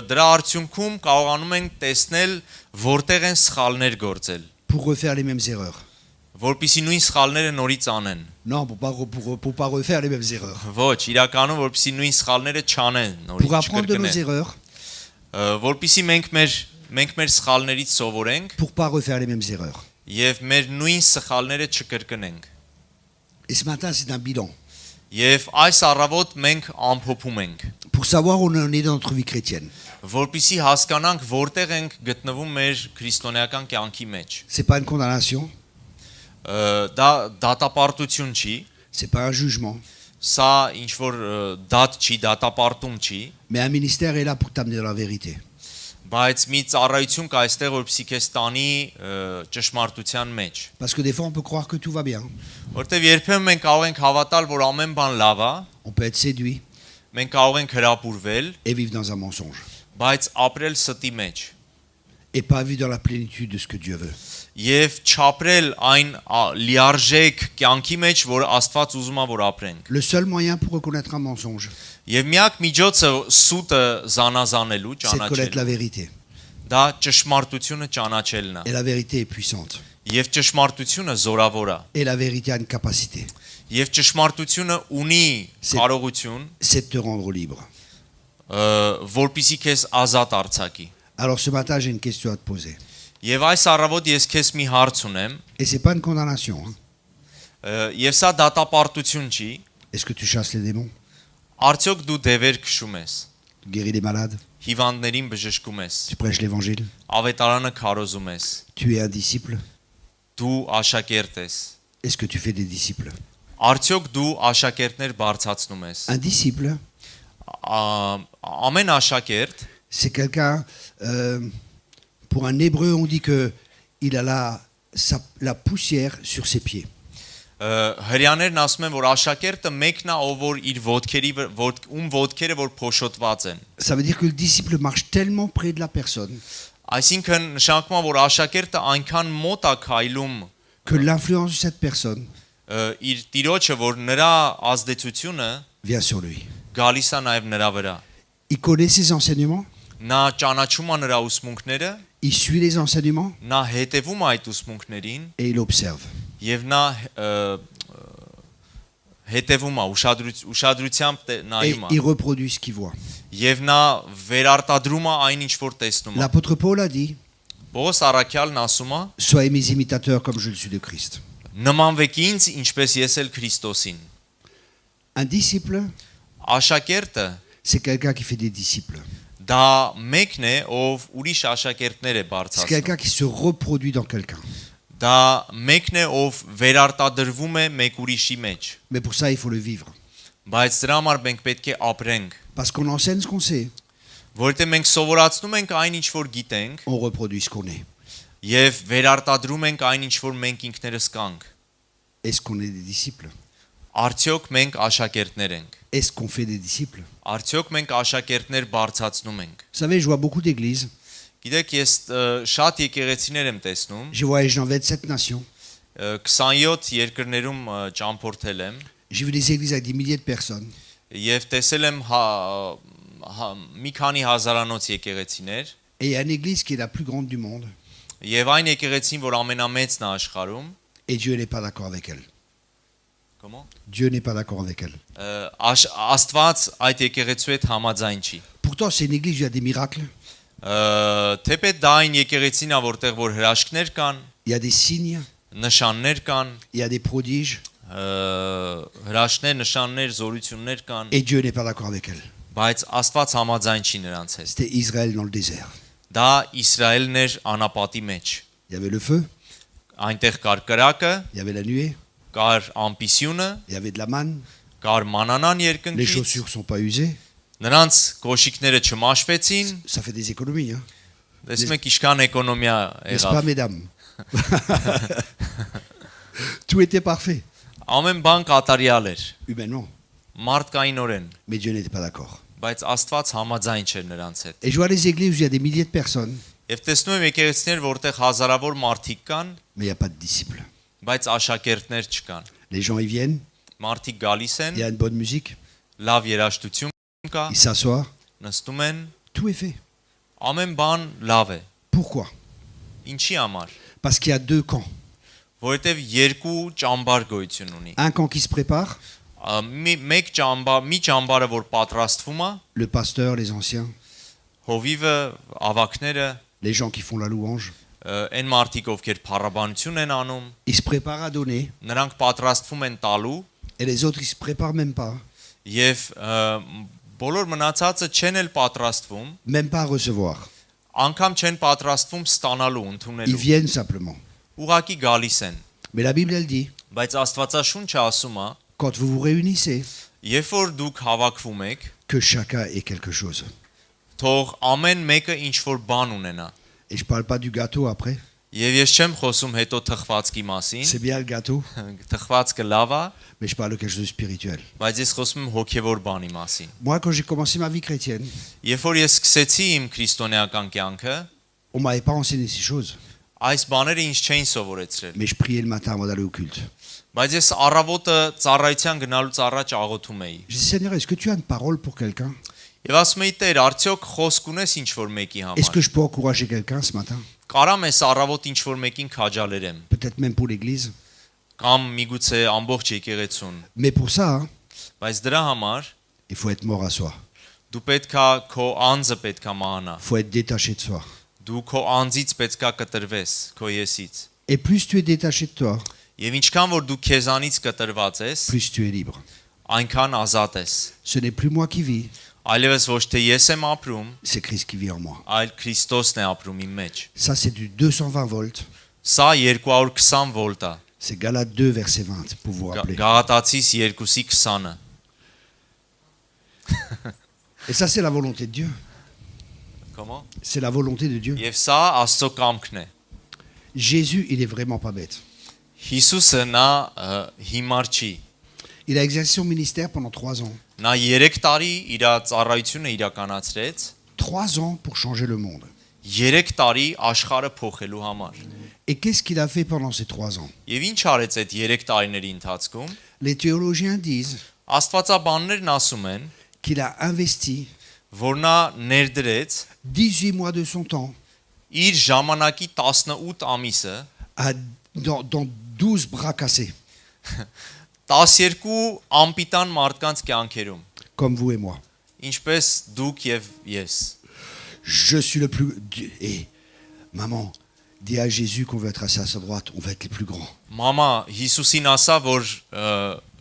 դրա արդյունքում կարողանում ենք տեսնել որտեղ են սխալներ գործել Pour refaire les mêmes erreurs. որպեսզի նույն սխալները նորից անեն Non, pour pas refaire les mêmes erreurs. ոչ իրականում որպեսզի նույն սխալները չանեն Pour նորից apprendre de nos չկրկնեն erreurs, որպեսզի մենք մեր սխալներից սովորենք pour pas refaire les mêmes erreurs. եւ մեր նույն սխալները չկրկնենք Et ce matin, c'est un bilan. եւ այս առավոտ մենք ամփոփում ենք Pour savoir où on en est dans notre vie chrétienne. որպեսզի հասկանանք որտեղ ենք գտնվում մեր քրիստոնեական կյանքի մեջ C'est pas une condamnation, դա դատապարտություն չի c'est pas un jugement, Սա ինչ որ դատ չի, դատապարտում չի, mais un ministère est là pour t'amener dans la vérité. բայց մի ծառայություն կա այստեղ որպեսզի քեզ տանի ճշմարտության մեջ։ Parce que des fois, on peut croire que tout va bien. Որտեվ երբեմն մենք կարող ենք հավատալ, որ ամեն բան լավ է, On peut être séduit մենք կարող ենք հրապուրվել, et vivre dans un mensonge. բայց ապրել ստի մեջ Et pas vivre dans la plénitude de ce que Dieu veut. եւ չապրել այն լիարժեք կյանքի մեջ, որ Աստված ուզում է որ ապրենք։ Le seul moyen pour reconnaître un mensonge, Եվ միակ միջոցը սուտը զանազանելու, c'est de connaître la ճանաչելու, vérité. դա ճշմարտությունը ճանաչելն է։ Et la vérité est puissante. Եվ ճշմարտությունը զորավոր է։ Et la vérité a une capacité, Եվ ճշմարտությունը ունի կարողություն, c'est de te rendre libre. որպեսզի քեզ ազատ արձակի։ Alors ce matin, j'ai une question à te poser. Եվ այս առավոտ ես քեզ մի հարց ունեմ, Et c'est pas une condamnation. Hein. եւ սա դատապարտություն չի, Est-ce que tu chasses les démons? արդյոք դու դևեր քշում ես, Tu guéris les malades? հիվանդներին բժշկում ես, Tu prêches l'évangile? ավետարանը քարոզում ես, Tu es un disciple? դու աշակերտ ես, Est-ce que tu fais des disciples? արդյոք դու աշակերտներ բարձրացնում ես։ Un disciple, ամեն աշակերտ C'est quelqu'un, pour un hébreu, on dit que il a la poussière sur ses pieds. հрյաներն ասում են որ աշակերտը մեկն է ով որ իր ոտքերի ոտքերը որ փոշոտված են Ça veut dire que le disciple marche tellement près de la personne այսինքն նշանակում է որ աշակերտը այնքան մոտ է քայլում que l'influence de cette personne իր տիրոջը որ նրա ազդեցությունը vient sur lui. գալիս է նաև նրա վրա Il connaît ses enseignements, նա ճանաչում է նրա ուսմունքները il suit les enseignements նա հետևում է այդ ուսմունքներին et il observe. եւ նա հետևում է ուշադրությամբ Et նայում է il reproduit ce qu'il voit. եւ նա վերարտադրում է այն ինչ որ տեսնում է L'apôtre Paul a dit, Պողոս առաքյալն ասում է soyez mes imitateurs comme je le suis de Christ. նմանվեք ինձ ինչպես ես էլ Քրիստոսին Un disciple, աշակերտը c'est quelqu'un qui fait des disciples. դա մեկն է ով ուրիշ աշակերտներ է C'est բարձրացնում quelqu'un qui se reproduit dans quelqu'un. դա մեկն է ով վերարտադրվում է մեկ ուրիշի մեջ Mais pour ça, il faut le vivre. բայց դրա համար մենք պետք է ապրենք Parce qu'on enseigne ce qu'on sait, որովհետեւ մենք սովորացնում ենք այն ինչ որ գիտենք on reproduit ce qu'on est. եւ վերարտադրում ենք այն ինչ որ մենք ինքներս կանք Est-ce qu'on est des disciples? արդյոք մենք աշակերտներ ենք Est-ce qu'on fait des disciples? արդյոք մենք աշակերտներ բարձրացնում ենք Vous savez, je vois beaucoup d'églises. գիտեք ես շատ եկեղեցիներ եմ տեսնում J'ai voyagé dans 27 nations. 27 երկրներում ճամփորդել եմ J'ai vu des églises avec des milliers de personnes. եւ տեսել եմ մի քանի հազարանոց եկեղեցիներ Et il y a une église qui est la plus grande du monde. եւ այն եկեղեցին որ ամենամեծն է աշխարհում Et Dieu n'est pas d'accord avec elle. Comment Dieu n'est pas d'accord avec elle. Աստված այդ եկեղեցու հետ համաձայն չի Pourtant, c'est une église où il y a des miracles, թեպետ դա այն եկեղեցին է որտեղ որ հրաշքներ կան il y a des signes, նշաններ կան il y a des prodiges. հրաշքներ նշաններ զորություններ կան Et Dieu n'est pas d'accord avec elle. բայց Աստված համաձայն չի նրանց հետ C'était Israël dans le désert. դա Իսրայելն էր անապատի մեջ Il y avait le feu, այնտեղ կար կրակը il y avait la nuée, կար ամպիսյունը il y avait de la manne. կար մանանան Les երկնքից chaussures ne sont pas usées. նրանց կոշիկները չմաշվեցին Ça fait des économies, hein. տեսնում եք ինչքան էկոնոմիա N'est-ce եղավ pas, mesdames? Tout était parfait, ամեն բան կատարյալ էր humainement. մարդկայինորեն Mais Dieu n'était pas d'accord. բայց Աստված համաձայն չէր նրանց հետ Et je vois les églises où il y a des milliers de personnes, եւ տեսնում եմ եկեղեցիներ որտեղ հազարավոր մարդիկ կան mais il n'y a pas de disciples. բայց աշակերտներ չկան Les gens y viennent, մարդիկ գալիս il y են a une bonne musique, լավ երաժշտություն կա ils s'assoient, նստում են tout est fait. ամեն բան լավ է Pourquoi? ինչի համար Parce qu'il y a deux camps. որովհետեւ երկու ճամբար գոյություն ունի Un camp qui se prépare, մեկ ճամբար մի ճամբարը որ պատրաստվում է le pasteur, les anciens, հովիվը ավակները les gens qui font la louange, այն մարդիկ ովքեր փառաբանություն են անում ils se préparent à donner, նրանք պատրաստվում են տալու et les autres, ils se préparent même pas, եւ բոլոր մնացածը չեն էլ պատրաստվում même pas à recevoir. անգամ չեն պատրաստվում ստանալու Ils ընդունելու viennent simplement. ուղակի գալիս են Mais la Bible, elle dit, բայց Աստվածաշունչը ասում է quand vous vous réunissez, երբ որ դուք հավաքվում եք que chacun ait quelque chose. թող ամեն մեկը ինչ որ բան ունենա Et je parle pas du gâteau après. եւ ես չեմ խոսում հետո թխվածքի մասին C'est bien le gâteau, թխվածքը լավ է mais je parle de quelque chose de spirituel. բայց ես խոսում եմ հոգեվոր բանի մասին Moi, quand j'ai commencé ma vie chrétienne, երբ որ ես սկսեցի իմ քրիստոնեական կյանքը on m'avait pas enseigné ces choses. այս բաները ինձ չէին սովորեցրել Mais je priais le matin avant d'aller au culte. բայց ես առավոտը ծառայության գնալուց առաջ աղոթում էի Je dis, Seigneur, est-ce que tu as une parole pour quelqu'un? եւ ասում էի Տեր արդյոք խոսք ունես ինչ որ մեկի Est-ce համար que je peux encourager quelqu'un ce matin? կարամ ես առավոտ ինչ որ մեկին քաջալերեմ Peut-être même pour l'église. կամ միգուցե ամբողջ եկեղեցուն Mais pour ça, hein, բայց դրա համար il faut être mort à soi. դու պետքա քո անձը պետքա մահանա Il faut être détaché de soi. դու քո անձից պետքա կտրվես քո եսից Et plus tu es détaché de toi, եւ ինչքան որ դու քեզանից կտրված ես plus tu es libre. այնքան ազատ ես Ce n'est plus moi qui vis, այլևս ոչ թե ես եմ ապրում c'est Christ qui vit en moi. այլ Քրիստոսն է ապրում իմ մեջ Ça, c'est du 220 volts. սա 220 վոլտ է C'est Galates 2, verset 20, pour vous rappeler. Գաղատացիս 2:20-ը Et ça, c'est la volonté de Dieu. Comment? C'est la volonté de Dieu. Եվ սա Աստծո կամքն է։ Jésus, il est vraiment pas bête. Հիսուսը նա հիմար չի։ Il a exercé son ministère pendant 3 ans. Նա 3 տարի իր ծառայությունը իրականացրեց, 3 ans pour changer le monde. 3 տարի աշխարհը փոխելու համար։ Et qu'est-ce qu'il a fait pendant ces 3 ans? Եվ ինչ արեց այդ 3 տարիների ընթացքում? Les théologiens disent Աստվածաբաններն asում են, qu'il a investi որ նա ներդրեց 18 mois de son temps իր ժամանակի 18 ամիսը dans 12 bras cassés, 12 ամպիտան մարդկանց կյանքերում, comme vous et moi. ինչպես դուք եւ ես։ Je suis le plus... Et maman, dis à Jésus qu'on veut être assis à sa droite, on va être les plus grands. Մամա Հիսուսին ասա, որ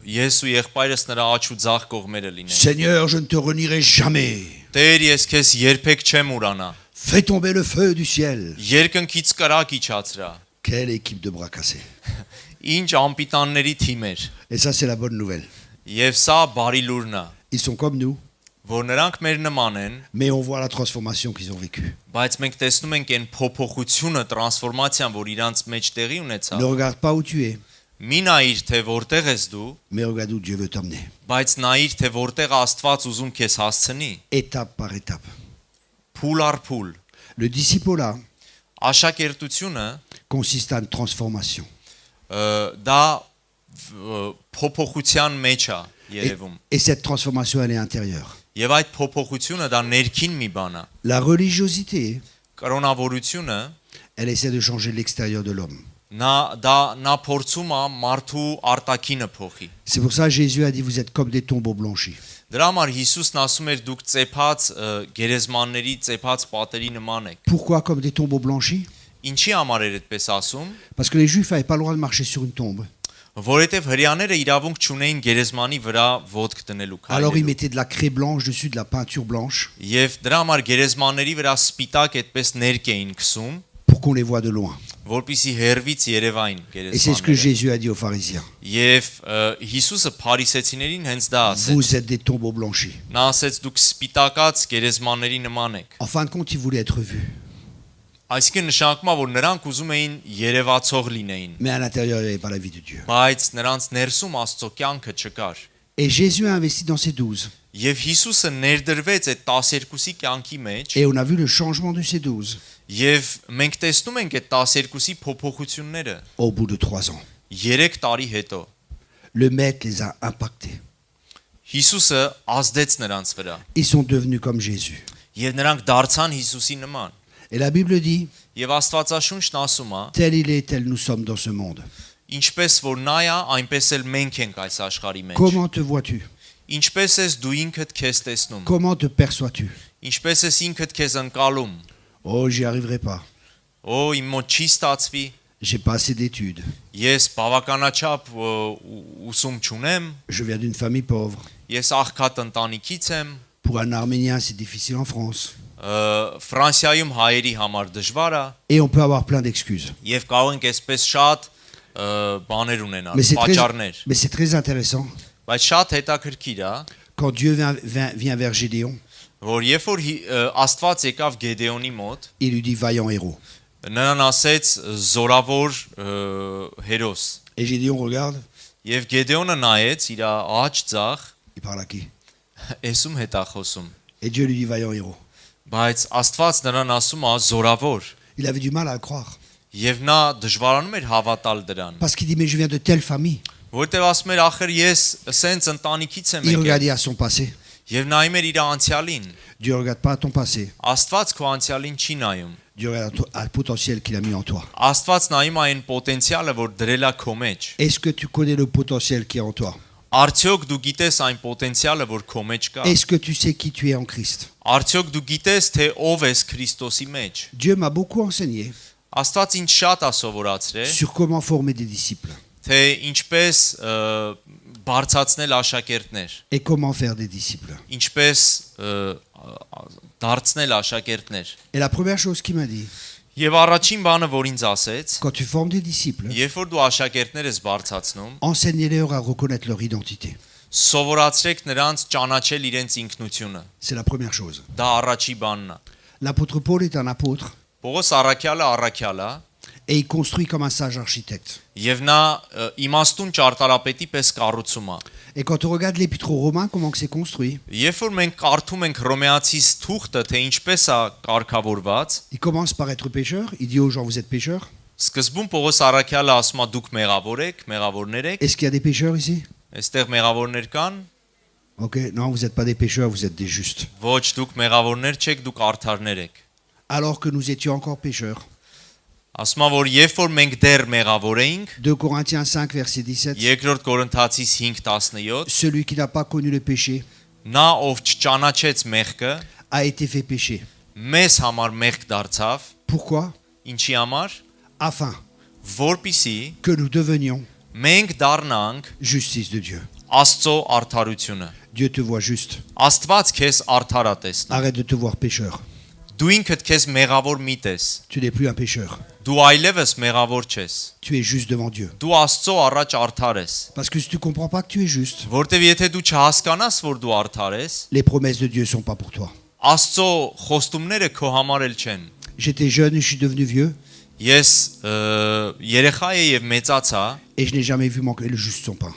ես ու եղբայրս նրա աջ ու ձախ կողմերը լինեն։ Seigneur, je ne te renierai jamais. Տեր, ես քեզ երբեք չեմ ուրանա։ Fais tomber le feu du ciel. Երկնքից կրակ իջացրա։ Quelle équipe de bras cassés. Ինչ ամպիտանների թիմ էր։ Et ça, c'est la bonne nouvelle. Եվ սա բարի լուրն է, Ils sont comme nous, որ նրանք մեր նման են, mais on voit la transformation qu'ils ont vécue. բայց մենք տեսնում ենք այն փոփոխությունը, տրանսֆորմացիան, որ իրանց մեջ տեղի ունեցավ։ Ne regarde pas où tu es, Մի նայիր, թե որտեղ ես դու, mais regarde où Dieu veut t'emmener. բայց nայիր, թե որտեղ Աստված ուզում քեզ հասցնի։ Étape par étape. Փուլ առ փուլ։ Le disciple-là Աշակերտությունը consiste à une transformation. դա փոփոխության մեջ է երևում։ Et cette transformation, elle est intérieure. Եվ այդ փոփոխությունը դա ներքին մի բան է։ La religiosité, Կրոնավորությունը elle essaie de changer l'extérieur de l'homme. նա փորձում է մարդու արտաքինը փոխի։ C'est pour ça que Jésus a dit, vous êtes comme des tombeaux blanchis. Դրա համար Հիսուսն ասում էր դուք ծեփած գերեզմանների ծեփած պատերի նման եք։ Pourquoi comme des tombeaux blanchis? Ինչի համար էր այդպես ասում? Parce que les Juifs n'avaient pas le droit de marcher sur une tombe. Որովհետև հрьяաները իրավունք չունեին գերեզմանի վրա ոտք դնելու Alors ils քայլելու։ mettaient de la craie blanche dessus, de la peinture blanche, Եվ դրա համար գերեզմանների վրա սպիտակ այդպես ներք էին քսում, pour qu'on les voie de loin. որպիսի հերվից երևային Et c'est ce que գերեզմանները։ Jésus a dit aux pharisiens. Եվ Հիսուսը փարիսեցիներին հենց դա ասեց։ Vous êtes des tombeaux blanchis. Նա ասեց դուք սպիտակած գերեզմանների նման եք։ En fin de compte, ils voulaient être vus. Այսինքն նշանակում է, որ նրանք ուզում էին երևացող լինեին, Mais à l'intérieur, il n'y avait pas la vie de Dieu. բայց նրանց ներսում Աստծո կյանքը չկար։ Et Jésus a investi dans ces 12. Եվ Հիսուսը ներդրվեց այդ 12-ի կյանքի մեջ, Et on a vu le changement de ces 12 եւ մենք տեսնում ենք այդ 12-ի փոփոխությունները au bout de 3 ans. 3 տարի հետո։ Le maître les a impactés. Հիսուսը ազդեց նրանց վրա, Ils sont devenus comme Jésus. եւ նրանք դարձան Հիսուսի նման։ Et la Bible dit, Եվ Աստվածաշունչն ասում է, tel il est, tel nous sommes dans ce monde. ինչպես որ նա է, այնպես էլ մենք ենք այս աշխարհի մեջ։ Comment te vois-tu? Ինչպես ես դու ինքդ քեզ տեսնում։ Comment te perçois-tu? Ինչպես ես ինքդ քեզ ընկալում։ Oh, j'y arriverai pas. Օ, իմ մոտ չի ստացվի։ J'ai pas assez d'études. Ես բավականաչափ ուսում չունեմ, Je viens d'une famille pauvre. ես աղքատ ընտանիքից եմ, Pour un Arménien, c'est difficile en France. Ֆրանսիայում հայերի համար դժվար է, Et on peut avoir plein d'excuses. եւ կարող ենք այսպես շատ բաներ ունենալ, Mais պատճառներ, c'est très intéressant. բայց շատ հետաքրքիր է, Quand Dieu vient vers Gédéon, որ երբ որ Աստված եկավ Գեդեոնի մոտ, il lui dit vaillant héros. նրան ասեց զորավոր հերոս, Et Gédéon regarde, եւ Գեդեոնը նայեց իր աջ ձախ, il parle à qui? էսում հետ է խոսում, Et Dieu lui dit vaillant héros. բայց Աստված նրան ասում է զորավոր, Il avait du mal à le croire. եւ նա դժվարանում էր հավատալ դրան, Parce qu'il dit mais je viens de telle famille. որտեւ ասում էր ախր ես սենց ընտանիքից եմ Il եկել, regardait à son passé. եւ նայում էր իր անցյալին, Dieu ne regarde pas à ton passé. Աստված քո անցյալին չի nայում, Dieu regarde à le potentiel qu'il a mis en toi. Աստված նայում է այն պոտենցիալը, որ դրել է քո մեջ, Est-ce que tu connais le potentiel qui est en toi? արդյոք դու գիտես այն պոտենցիալը, որ քո մեջ կա, Est-ce que tu sais qui tu es en Christ? արդյոք դու գիտես թե ով ես Քրիստոսի մեջ, Dieu m'a beaucoup enseigné Աստված ինձ շատ է սովորացրել, sur comment former des disciples թե ինչպես բարձացնել աշակերտներ, et comment faire des disciples. ինչպես դարձնել աշակերտներ։ Et la première chose qu'il m'a dit, Եվ առաջին բանը, որ ինձ ասեց, quand tu formes des disciples, երբ որ դու աշակերտներ ես բարձացնում, enseigne-leur à reconnaître leur identité. Սովորացրեք նրանց ճանաչել իրենց ինքնությունը։ C'est la première chose. Դա առաջի բանն է։ L'apôtre Paul est un apôtre Պողոս առաքյալը et il construit comme un sage architecte. եւ նա իմաստուն ճարտարապետի պես կառուցում է։ Et quand on regarde l'épître aux Romains, comment que c'est construit, Երբ որ մենք կարդում ենք Հռոմեացիս թուղթը, թե ինչպես է կարգավորված, il commence par être pécheur, il dit aux gens vous êtes pécheurs. սկզբում Պողոս առաքյալը ասում է դուք մեղավորներ եք, Est-ce qu'il y a des pécheurs ici? այստեղ մեղավորներ kան, Ok, non, vous n'êtes pas des pécheurs, vous êtes des justes. ոչ դուք մեղավորներ չեք, դուք արդարներ եք։ Alors que nous étions encore pécheurs. Ասում է որ երբ որ մենք դեռ մեղավոր էինք, 2 Corinthiens 5, verset 17. երկրորդ Կորինթացիս 5:17, Celui qui n'a pas connu le péché նա ով չճանաչեց մեղքը, a été fait péché. մեզ համար մեղք դարձավ, Pourquoi? ինչի համար, Afin որպիսի que nous devenions մենք դառնանք justice de Dieu. Աստծո արդարությունը։ Dieu te voit juste. Աստված քեզ արդար է տեսնում։ Arrête de te voir pécheur. Դու ինքդ քեզ մեղավոր մի տես։ Tu n'es plus un pécheur. Դու այլևս մեղավոր չես։ Tu es juste devant Dieu. Դու Աստծո առաջ արդար ես։ Parce que si tu ne comprends pas que tu es juste, Որտեւ եթե դու չհասկանաս, որ դու արդար ես, les promesses de Dieu ne sont pas pour toi. Աստծո խոստումները քո համար էլ չեն։ J'étais jeune et je suis devenu vieux Ես երեխա եմ եւ մեծացա, et je n'ai jamais vu manquer le juste son pain,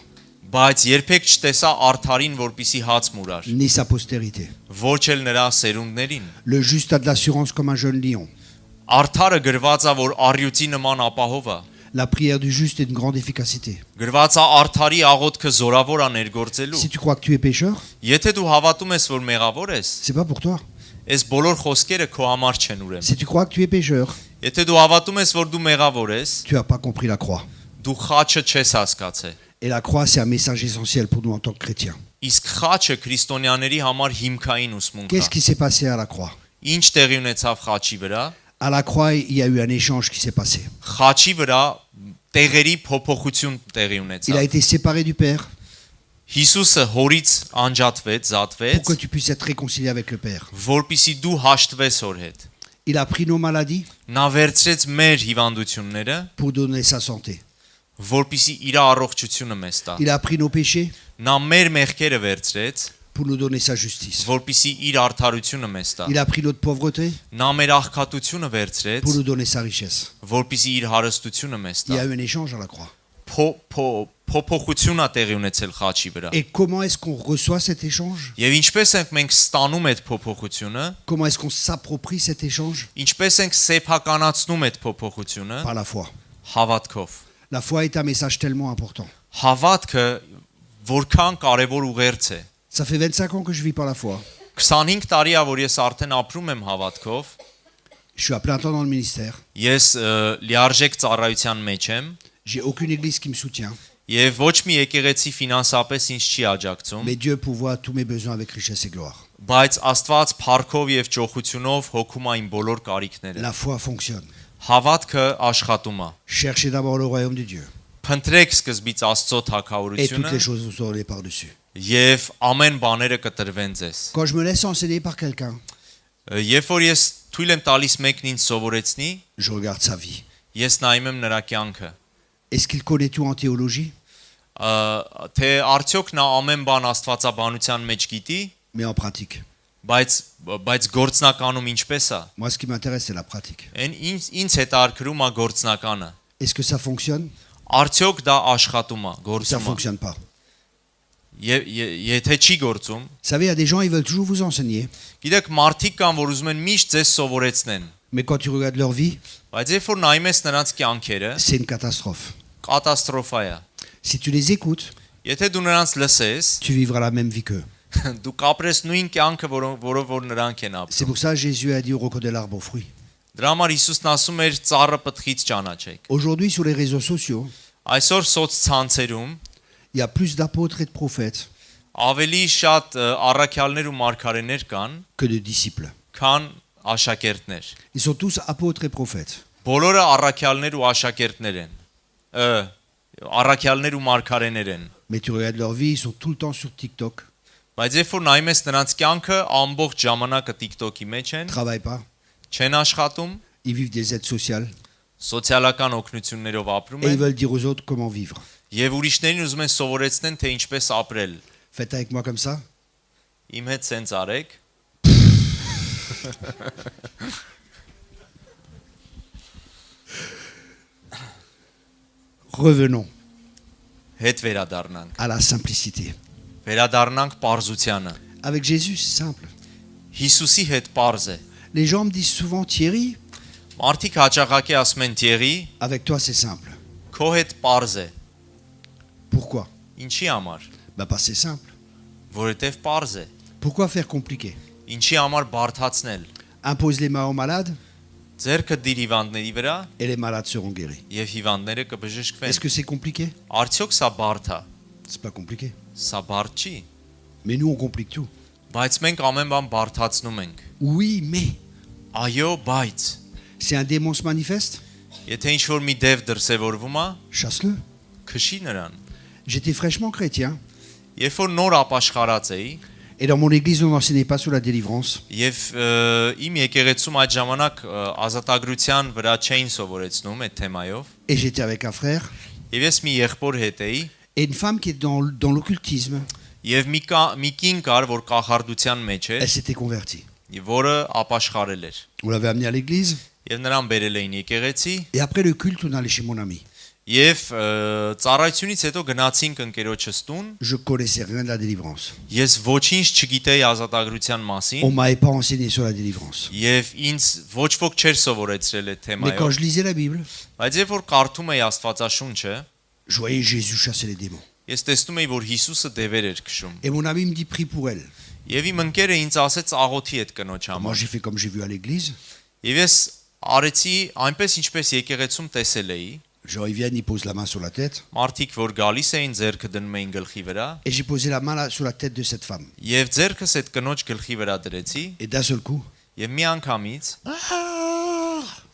բայց երբեք չտեսա արդարին, որպիսի հաց մուրար։ ni sa postérité. Ոչ էլ նրա սերունդներին։ Le juste a de l'assurance comme un jeune lion. Արդարը գրված է, որ առյուծի նման ապահով է։ La prière du juste est d'une grande efficacité. Գրված է արդարի աղոթքը զորավոր է ներգործելու։ Si tu crois que tu es pécheur, Եթե դու հավատում ես, որ մեղավոր ես, c'est pas pour toi. այս բոլոր խոսքերը քո համար չեն ուրեմն։ Si tu crois que tu es pécheur, Եթե դու հավատում ես, որ դու մեղավոր ես, tu n'as pas compris la croix. դու խաչը չես հասկացել։ Et la croix, c'est un message essentiel pour nous en tant que chrétiens. Իսկ խաչը քրիստոնյաների համար հիմքային ուսմունք Qu'est-ce է։ qui s'est passé à la croix? Ինչ տեղի ունեցավ խաչի վրա։ À la croix, il y a eu un échange qui s'est passé. Խաչի վրա տեղերի փոփոխություն տեղի Il a ունեցավ։ été séparé du Père Հիսուսը հորից անջատվեց, pour զատվեց, que tu puisses être réconcilié avec le Père. որպիսի դու հաշտվես հոր հետ։ Il a pris nos maladies Նա վերցրեց մեր հիվանդությունները, pour donner sa santé. որպիսի իր առողջությունը մեզ տա։ Il a pris nos péchés Նա մեր մեղքերը վերցրեց, pour nous donner sa justice. որպիսի իր արդարությունը մեզ տա։ Il a pris notre pauvreté Նա մեր աղքատությունը վերցրեց, pour nous donner sa richesse. որպիսի իր հարստությունը մեզ Il y տա։ a eu un échange à la croix. Փոփոխություն է տեղի ունեցել խաչի վրա։ Et comment est-ce qu'on reçoit cet échange? Եվ ինչպես ենք մենք ստանում այդ փոփոխությունը, Comment est-ce qu'on s'approprie cet échange? ինչպես ենք սեփականացնում այդ փոփոխությունը Par la foi. հավատքով։ La foi est un message tellement important. Հավատքը որքան կարևոր ուղերձ է։ Ça fait 25 ans que je vis par la foi. 25 տարի է որ ես արդեն ապրում եմ հավատքով։ Je suis à plein temps dans le ministère. Ես լիարժեք ծառայության մեջ եմ J'ai aucune église qui me soutient. եւ ոչ մի եկեղեցի ֆինանսապես ինձ չի աջակցում, Mais Dieu pourvoit tous mes besoins avec richesse et gloire. բայց Աստված փառքով եւ ճոխությունով հոգում է իմ բոլոր կարիքները։ La foi fonctionne. Հավատքը աշխատում է։ Cherchez d'abord le royaume de Dieu. Փնտրեք սկզբից Աստծո Et toutes թագավորությունը les choses vous aurez par-dessus. եւ ամեն բաները կտրվեն ձեզ։ Quand je me laisse enseigner par quelqu'un, Երբ որ ես թույլ եմ տալիս մեկն ինձ սովորեցնի, je regarde sa vie. ես նայում եմ նրա կյանքը։ Est-ce qu'il connaît tout en théologie? Թե արդյոք նա ամեն բան աստվածաբանության մեջ գիտի, Mais en pratique. բայց գործնականում ինչպես է։ Moi, ce qui m'intéresse, c'est la pratique. Այն ինձ հետաքրում է գործնականը։ Est-ce que ça fonctionne Արդյոք դա աշխատում է, ou ça ne գործում է։ fonctionne pas? Եթե չի գործում, Vous savez, il y a des gens, ils veulent toujours vous enseigner. գիտեք, մարդիկ կան, որ ուզում են միշտ ձեզ սովորեցնեն, Mais quand tu regardes leur vie, բայց երբ որ նայում ես նրանց կյանքերը, c'est une catastrophe. կատաստրոֆա է։ Si tu les écoutes, Եթե դու նրանց լսես, tu vivras la même vie qu'eux. դու կապրես նույն կյանքը, որով որ նրանք են ապրում։ C'est pour ça que Jésus a dit au reconnais l'arbre aux fruits. Դրա համար Հիսուսն ասում էր ծառը պտղից ճանաչեք։ Aujourd'hui, sur les réseaux sociaux, Այսօր սոցցանցերում il y a plus d'apôtres et de prophètes ավելի շատ առաքյալներ ու մարգարեներ կան, que de disciples. քան աշակերտներ։ Ils sont tous apôtres et prophètes. Բոլորը առաքյալներ ու աշակերտներ են։ Առաքյալներ ու մարգարեներ են։ Mais tu regardes leur vie, ils sont tout le temps sur TikTok, Բայց երբ որ նայում ես նրանց կյանքը, ամբողջ ժամանակը TikTok-ի մեջ են, ne travaillent pas, չեն աշխատում, ils vivent des aides sociales սոցիալական օգնություններով ապրում et ils են veulent dire aux autres comment vivre. եւ ուրիշներին ուզում են սովորեցնեն թե ինչպես ապրել։ Faites avec moi comme ça. Իմ հետ սենց արեք։ Revenons Հետ վերադառնանք։ à la simplicité. Վերադառնանք պարզությանը։ Avec Jésus, c'est simple. Հիսուսի հետ պարզ է։ Les gens me disent souvent, Thierry, Մարդիկ հաճախակի ասում են Թիերի, avec toi, c'est simple. քո հետ պարզ է։ Pourquoi? Ինչի համար։ Parce que c'est simple. Որովհետև պարզ է։ Pourquoi faire compliqué? Ինչի համար բարթացնել։ Impose les mains aux malades Ձերքը դիր հիվանդների վրա et les malades seront guéris. եւ հիվանդները կբժշկվեն։ Est-ce que c'est compliqué? Արդյոք սա բարդ է։ C'est pas compliqué. Սա բարդ չի։ Mais nous, on complique tout. Բայց մենք ամեն բան բարթացնում ենք։ Oui, mais Այո, բայց si un démon se manifeste, եթե ինչ-որ մի դև դրսևորվում է, chasse-le. քշի նրան։ J'étais fraîchement chrétien Երբ որ նոր ապաշխարած էի, et dans mon église, on n'enseignait pas sur la délivrance. եւ իմ եկեղեցում այդ ժամանակ ազատագրության վրա չէին սովորեցնում այդ թեմայով, Et j'étais avec un frère եւ ես մի եղբոր հետ էի, et une femme qui est dans l'occultisme. եւ մի կին կար, որ կախարդության մեջ էր, Elle s'était convertie. եւ որը ապաշխարել էր։ On l'avait amenée à l'église Եվ նրան բերել էին եկեղեցի, et après le culte, on allait chez mon ami. եւ ծառայությունից հետո գնացինք ընկերոջս տուն, Je connaissais rien de la délivrance. ես ոչինչ չգիտեի azatագրության մասին, On m'avait pas enseigné sur la délivrance. եւ ինձ ոչ ոք չէր սովորեցրել այդ Mais quand թեմայով, je lisais la Bible, բայց երբ որ կարդում էի Աստվածաշունչը, je voyais Jésus chasser les démons. ես տեսնում էի, որ Հիսուսը դևեր էր քշում։ Et mon ami me dit, prie pour elle. Եվ իմ ընկերը ինձ ասեց աղոթի այդ կնոջ Moi, համար։ j'ai fait comme j'ai vu à l'église. Եվ ես արեցի այնպես ինչպես եկեղեցում տեսել էի, Genre, ils viennent, ils posent la main sur la tête. մարդիկ որ գալիս էին ձեռքը դնում էին գլխի վրա, Et j'ai posé la main sur la tête de cette femme. եւ ձեռքս այդ կնոջ գլխի վրա դրեցի, Et d'un seul coup, եւ մի անգամից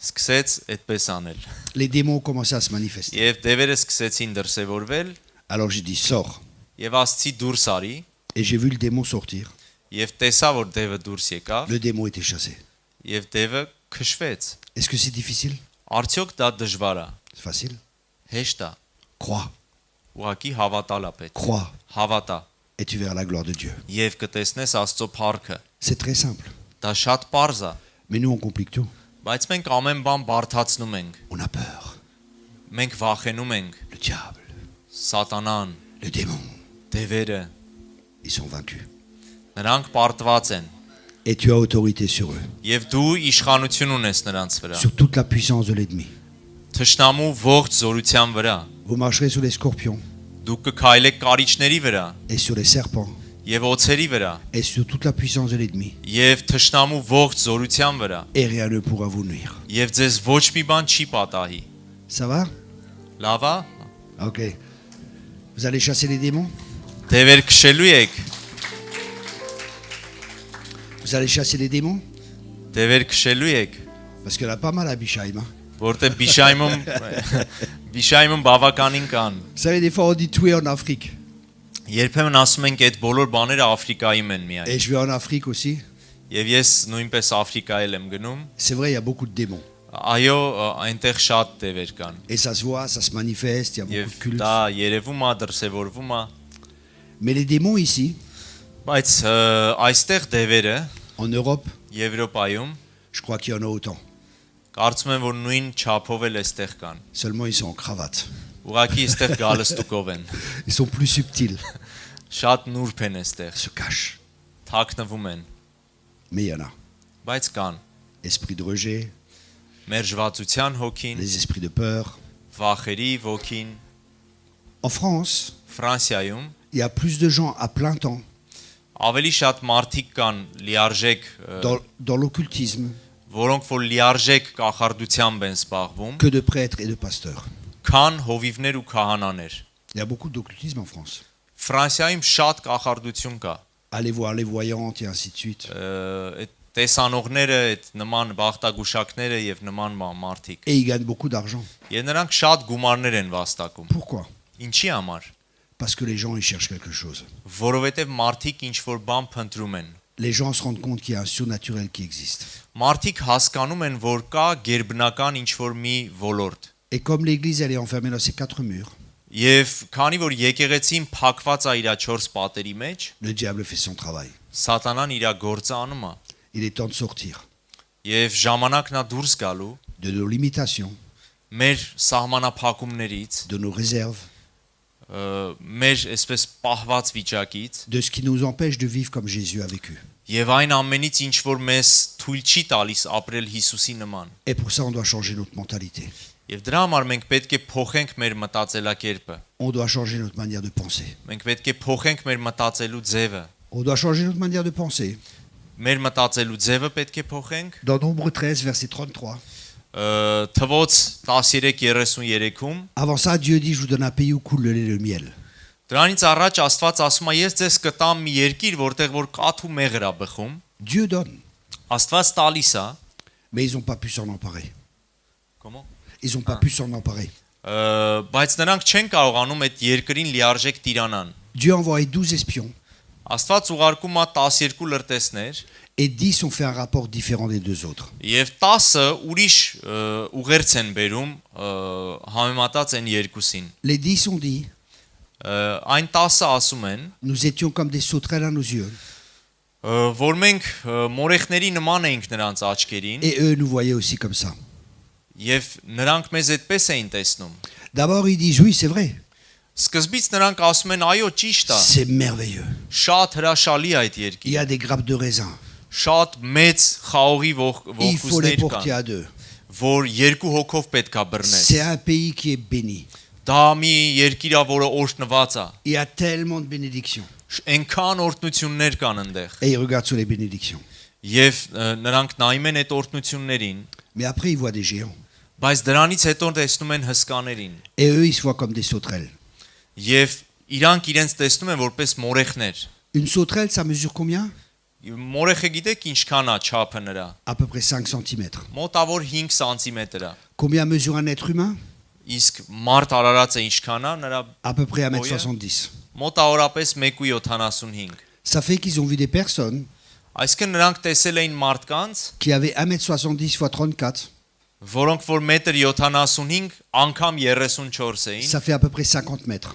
սկսեց այդպես անել։ les démons ont commencé à se manifester. Եվ դևերը սկսեցին դրսևորվել, Alors j'ai dit, sors. եւ ասցի դուրս արի, Et j'ai vu le démon sortir. եւ տեսա որ դևը դուրս եկավ, Le démon était chassé. եւ դևը քշվեց։ Est-ce que c'est difficile? Արդյոք դա դժվար է։ C'est facile. Հեշտ է։ Crois. Ուղղակի հավատալ է պետք։ Crois. Հավատա Et tu verras la gloire de Dieu. եւ կտեսնես Աստծո փառքը։ C'est très simple. Դա շատ པարզ է, Mais nous, on complique tout. բայց մենք ամեն բան բարթացնում ենք։ On a peur. Մենք վախենում ենք Le diable, սատանան, le démon, դևերը, ils sont vaincus. նրանք պարտված են Et tu as autorité sur eux. եւ դու իշխանություն ունես նրանց վրա։ Sur toute la puissance de l'ennemi. Թշնամու ողջ զորության վրա։ Vous marcherez sur les scorpions Դուք կքայլեք կարիճների վրա et sur les serpents եւ օձերի վրա et sur toute la puissance de l'ennemi. եւ թշնամու ողջ զորության վրա Et rien ne pourra vous nuire. եւ ձեզ ոչ մի բան չի պատահի։ Ça va? Լավ է։ Ok. Vous allez chasser les démons? Դևեր քշելու եք։ Vous allez chasser les démons? Դևեր քշելու եք, Parce qu'il y en a pas mal à Bichaïm. Hein. որտեղ Բիշայմում բավականին կան։ Vous savez, des fois, on dit tuer en Afrique. Երբեմն ասում ենք այդ բոլոր բաները Աֆրիկայում են միայն։ Et je vais en Afrique aussi. Եվ ես նույնպես Աֆրիկայել եմ գնում։ C'est vrai, il y a beaucoup de démons. Այո, այնտեղ շատ դևեր կան։ Et ça se voit, ça se manifeste, il y a beaucoup Եվ de cultes. դա երևում է, դրսևորվում է, Mais les démons ici, բայց այստեղ դևերը en Europe, Եվրոպայում je crois qu'il y en a autant. կարծում եմ որ նույն չափով էլ այստեղ կան։ Seulement, ils sont en cravate. Ուղղակի այստեղ գալստուկով են։ Ils sont plus subtils. Շատ նուրբ են այստեղ, Ils se cachent. թաքնվում են, Mais il y en a. բայց կան։ Esprit de rejet, Մերժվածության հոգին, les esprits de peur. վախերի ոգին, En France, Ֆրանսիայում il y a plus de gens à plein temps ավելի շատ մարդիկ կան լիարժեք, dans l'occultisme որոնք որ լիարժեք կախարդությամբ են զբաղվում, que de prêtres et de pasteurs. քան հովիվներ ու քահանաներ։ Il y a beaucoup d'occultisme en France. Ֆրանսիայում շատ կախարդություն կա։ Allez voir les voyantes et ainsi de suite. Այդ տեսանողները, այդ նման բախտագուշակները եւ նման մարդիկ։ Et ils gagnent beaucoup d'argent. Եվ նրանք շատ գումարներ են վաստակում։ Pourquoi? Ինչի համար։ Parce que les gens, ils cherchent quelque chose. Որովհետեւ մարդիկ ինչ որ բան փնտրում են։ Les gens se rendent compte qu'il y a un surnaturel qui existe. Մարդիկ հասկանում են, որ կա գերբնական ինչ որ մի ոլորտ։ Et comme l'église, elle est enfermée dans ses quatre murs, Եվ քանի որ եկեղեցին փակված է իր 4 պատերի մեջ, Le diable fait son travail. Սատանան իր գործը անում է։ Il est temps de sortir Եվ ժամանակն է դուրս գալու de nos limitations, մեր սահմանափակումներից, de nos réserves, մեր այսպես պահված վիճակից de ce qui nous empêche de vivre comme Jésus a vécu. եւ այն ամենից ինչ որ մեզ թույլ չի տալիս ապրել Հիսուսի նման։ Et pour ça, on doit changer notre mentalité. Եվ դրա համար մենք պետք է փոխենք մեր մտածելակերպը։ On doit changer notre manière de penser. Մենք պետք է փոխենք մեր մտածելու ձևը։ On doit changer notre manière de penser. Մեր մտածելու ձևը պետք է փոխենք։ Dans Nombre 13, verset 33. Թվոց 13:33-ում Avant ça, Dieu dit, je vous donne un pays où coule le lait et le miel. Դրանից առաջ Աստված ասում է ես ձեզ կտամ մի երկիր, որտեղ որ կաթ ու մեղր է բխում։ Dieu donne, Աստված տալիս է։ mais ils n'ont pas pu s'en emparer. Comment? Ils n'ont pas pu s'en emparer. Բայց նրանք չեն կարողանում այդ երկրին լիարժեք տիրանան։ Dieu a envoyé 12 espions Աստված ուղարկում է 12 լրտեսներ et 10 ont fait un rapport différent des deux autres. եւ 10-ը ուրիշ ուղերձ են բերում համեմատած են երկուսին։ Les 10 ont dit, Այն 10-ը ասում են, nous étions comme des sauterelles à nos yeux որ մենք մորեխների նման էինք նրանց աչքերին et eux nous voyaient aussi comme ça. եւ նրանք մեզ այդպես էին տեսնում։ D'abord, ils disent, oui, c'est vrai, Սկզբից նրանք ասում են այո ճիշտ է, c'est merveilleux. շատ հրաշալի է այդ Il y երկիրը, a des grappes de raisin. շատ մեծ խաղողի Il faut les ողկույզներ porter կան, à deux. որ երկու հոգով պետքա բռնես։ C'est un pays qui est béni. Դա մի երկիր է, որը օրհնված է։ Il y a tellement de bénédictions. Այնքան օրհնություններ կան այնտեղ։ Et ils regardent sur les bénédictions. Եվ նրանք նայում են այդ օրհնություններին, Mais après, ils voient des géants. բայց դրանից հետո տեսնում են հսկաներին։ Et eux, ils se voient comme des sauterelles. Եվ իրանք իրենց տեսնում են որպես մորեխներ։ Une sauterelle, ça mesure combien? Մորեխը գիտեք ինչքան է չափը նրա։ À peu près 5 cm. Մոտավոր 5 սանտիմետր է։ Combien mesure un être humain? Իսկ մարդ արարածը ինչքան է, նրա À peu près 1m70. մոտավորապես 1.75։ Ça fait qu'ils ont vu des personnes Այսինքն նրանք տեսել էին մարդկանց, qui avaient 1m70 x 34. որոնք որ 1.75 անգամ 34 էին, Ça fait à peu près 50 mètres.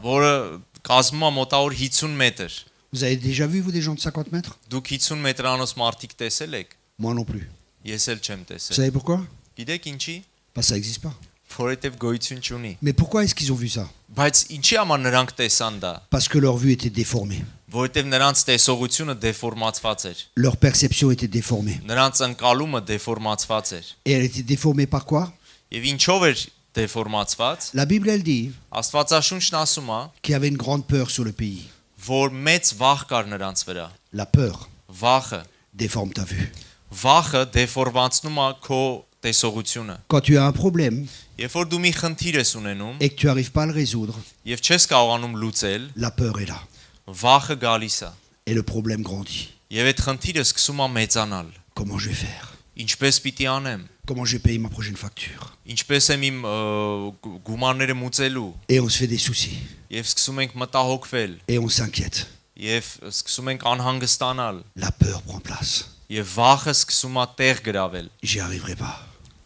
որը կազմում է մոտավոր 50 մետր։ Vous avez déjà vu, vous, des gens de 50 mètres? Դուք 50 մետրանոց մարդիկ տեսել եք։ Moi non plus. Ես էլ չեմ Vous տեսել։ savez pourquoi? Գիտեք ինչի։ Parce que ça n'existe pas. Որովհետև գոյություն չունի։ Mais pourquoi est-ce qu'ils ont vu ça? Բայց ինչի համար նրանք տեսան դա։ Parce que leur vue était déformée. Որովհետև նրանց տեսողությունը դեֆորմացված էր։ Leur perception était déformée. Նրանց ընկալումը դեֆորմացված էր։ Et elle était déformée par quoi? Եվ ինչով էր դեֆորմացված։ La Bible, elle dit Աստվածաշունչն ասում է, qu'il y avait une grande peur sur le pays. որ մեծ վախ կար նրանց վրա։ La peur Վախը, déforme ta vue. վախը դեֆորմացնում է քո տեսողությունը։ Quand tu as un problème Երբ որ դու մի խնդիր ես ունենում et que tu n'arrives pas à le résoudre, եւ չես կարողանում լուծել, la peur est là. վախը գալիս է։ Et le problème grandit. Եվ այդ խնդիրը սկսում է մեծանալ։ Comment je vais faire? Ինչպես պիտի անեմ։ Comment je vais payer ma prochaine facture? Ինչպես եմ իմ գումարները մուծելու։ Et on se fait des soucis. Եվ սկսում ենք մտահոգվել, Et on s'inquiète. եւ սկսում ենք անհանգստանալ, La peur prend place. եւ վախը սկսում է տեղ գրավել, J'y arriverai pas.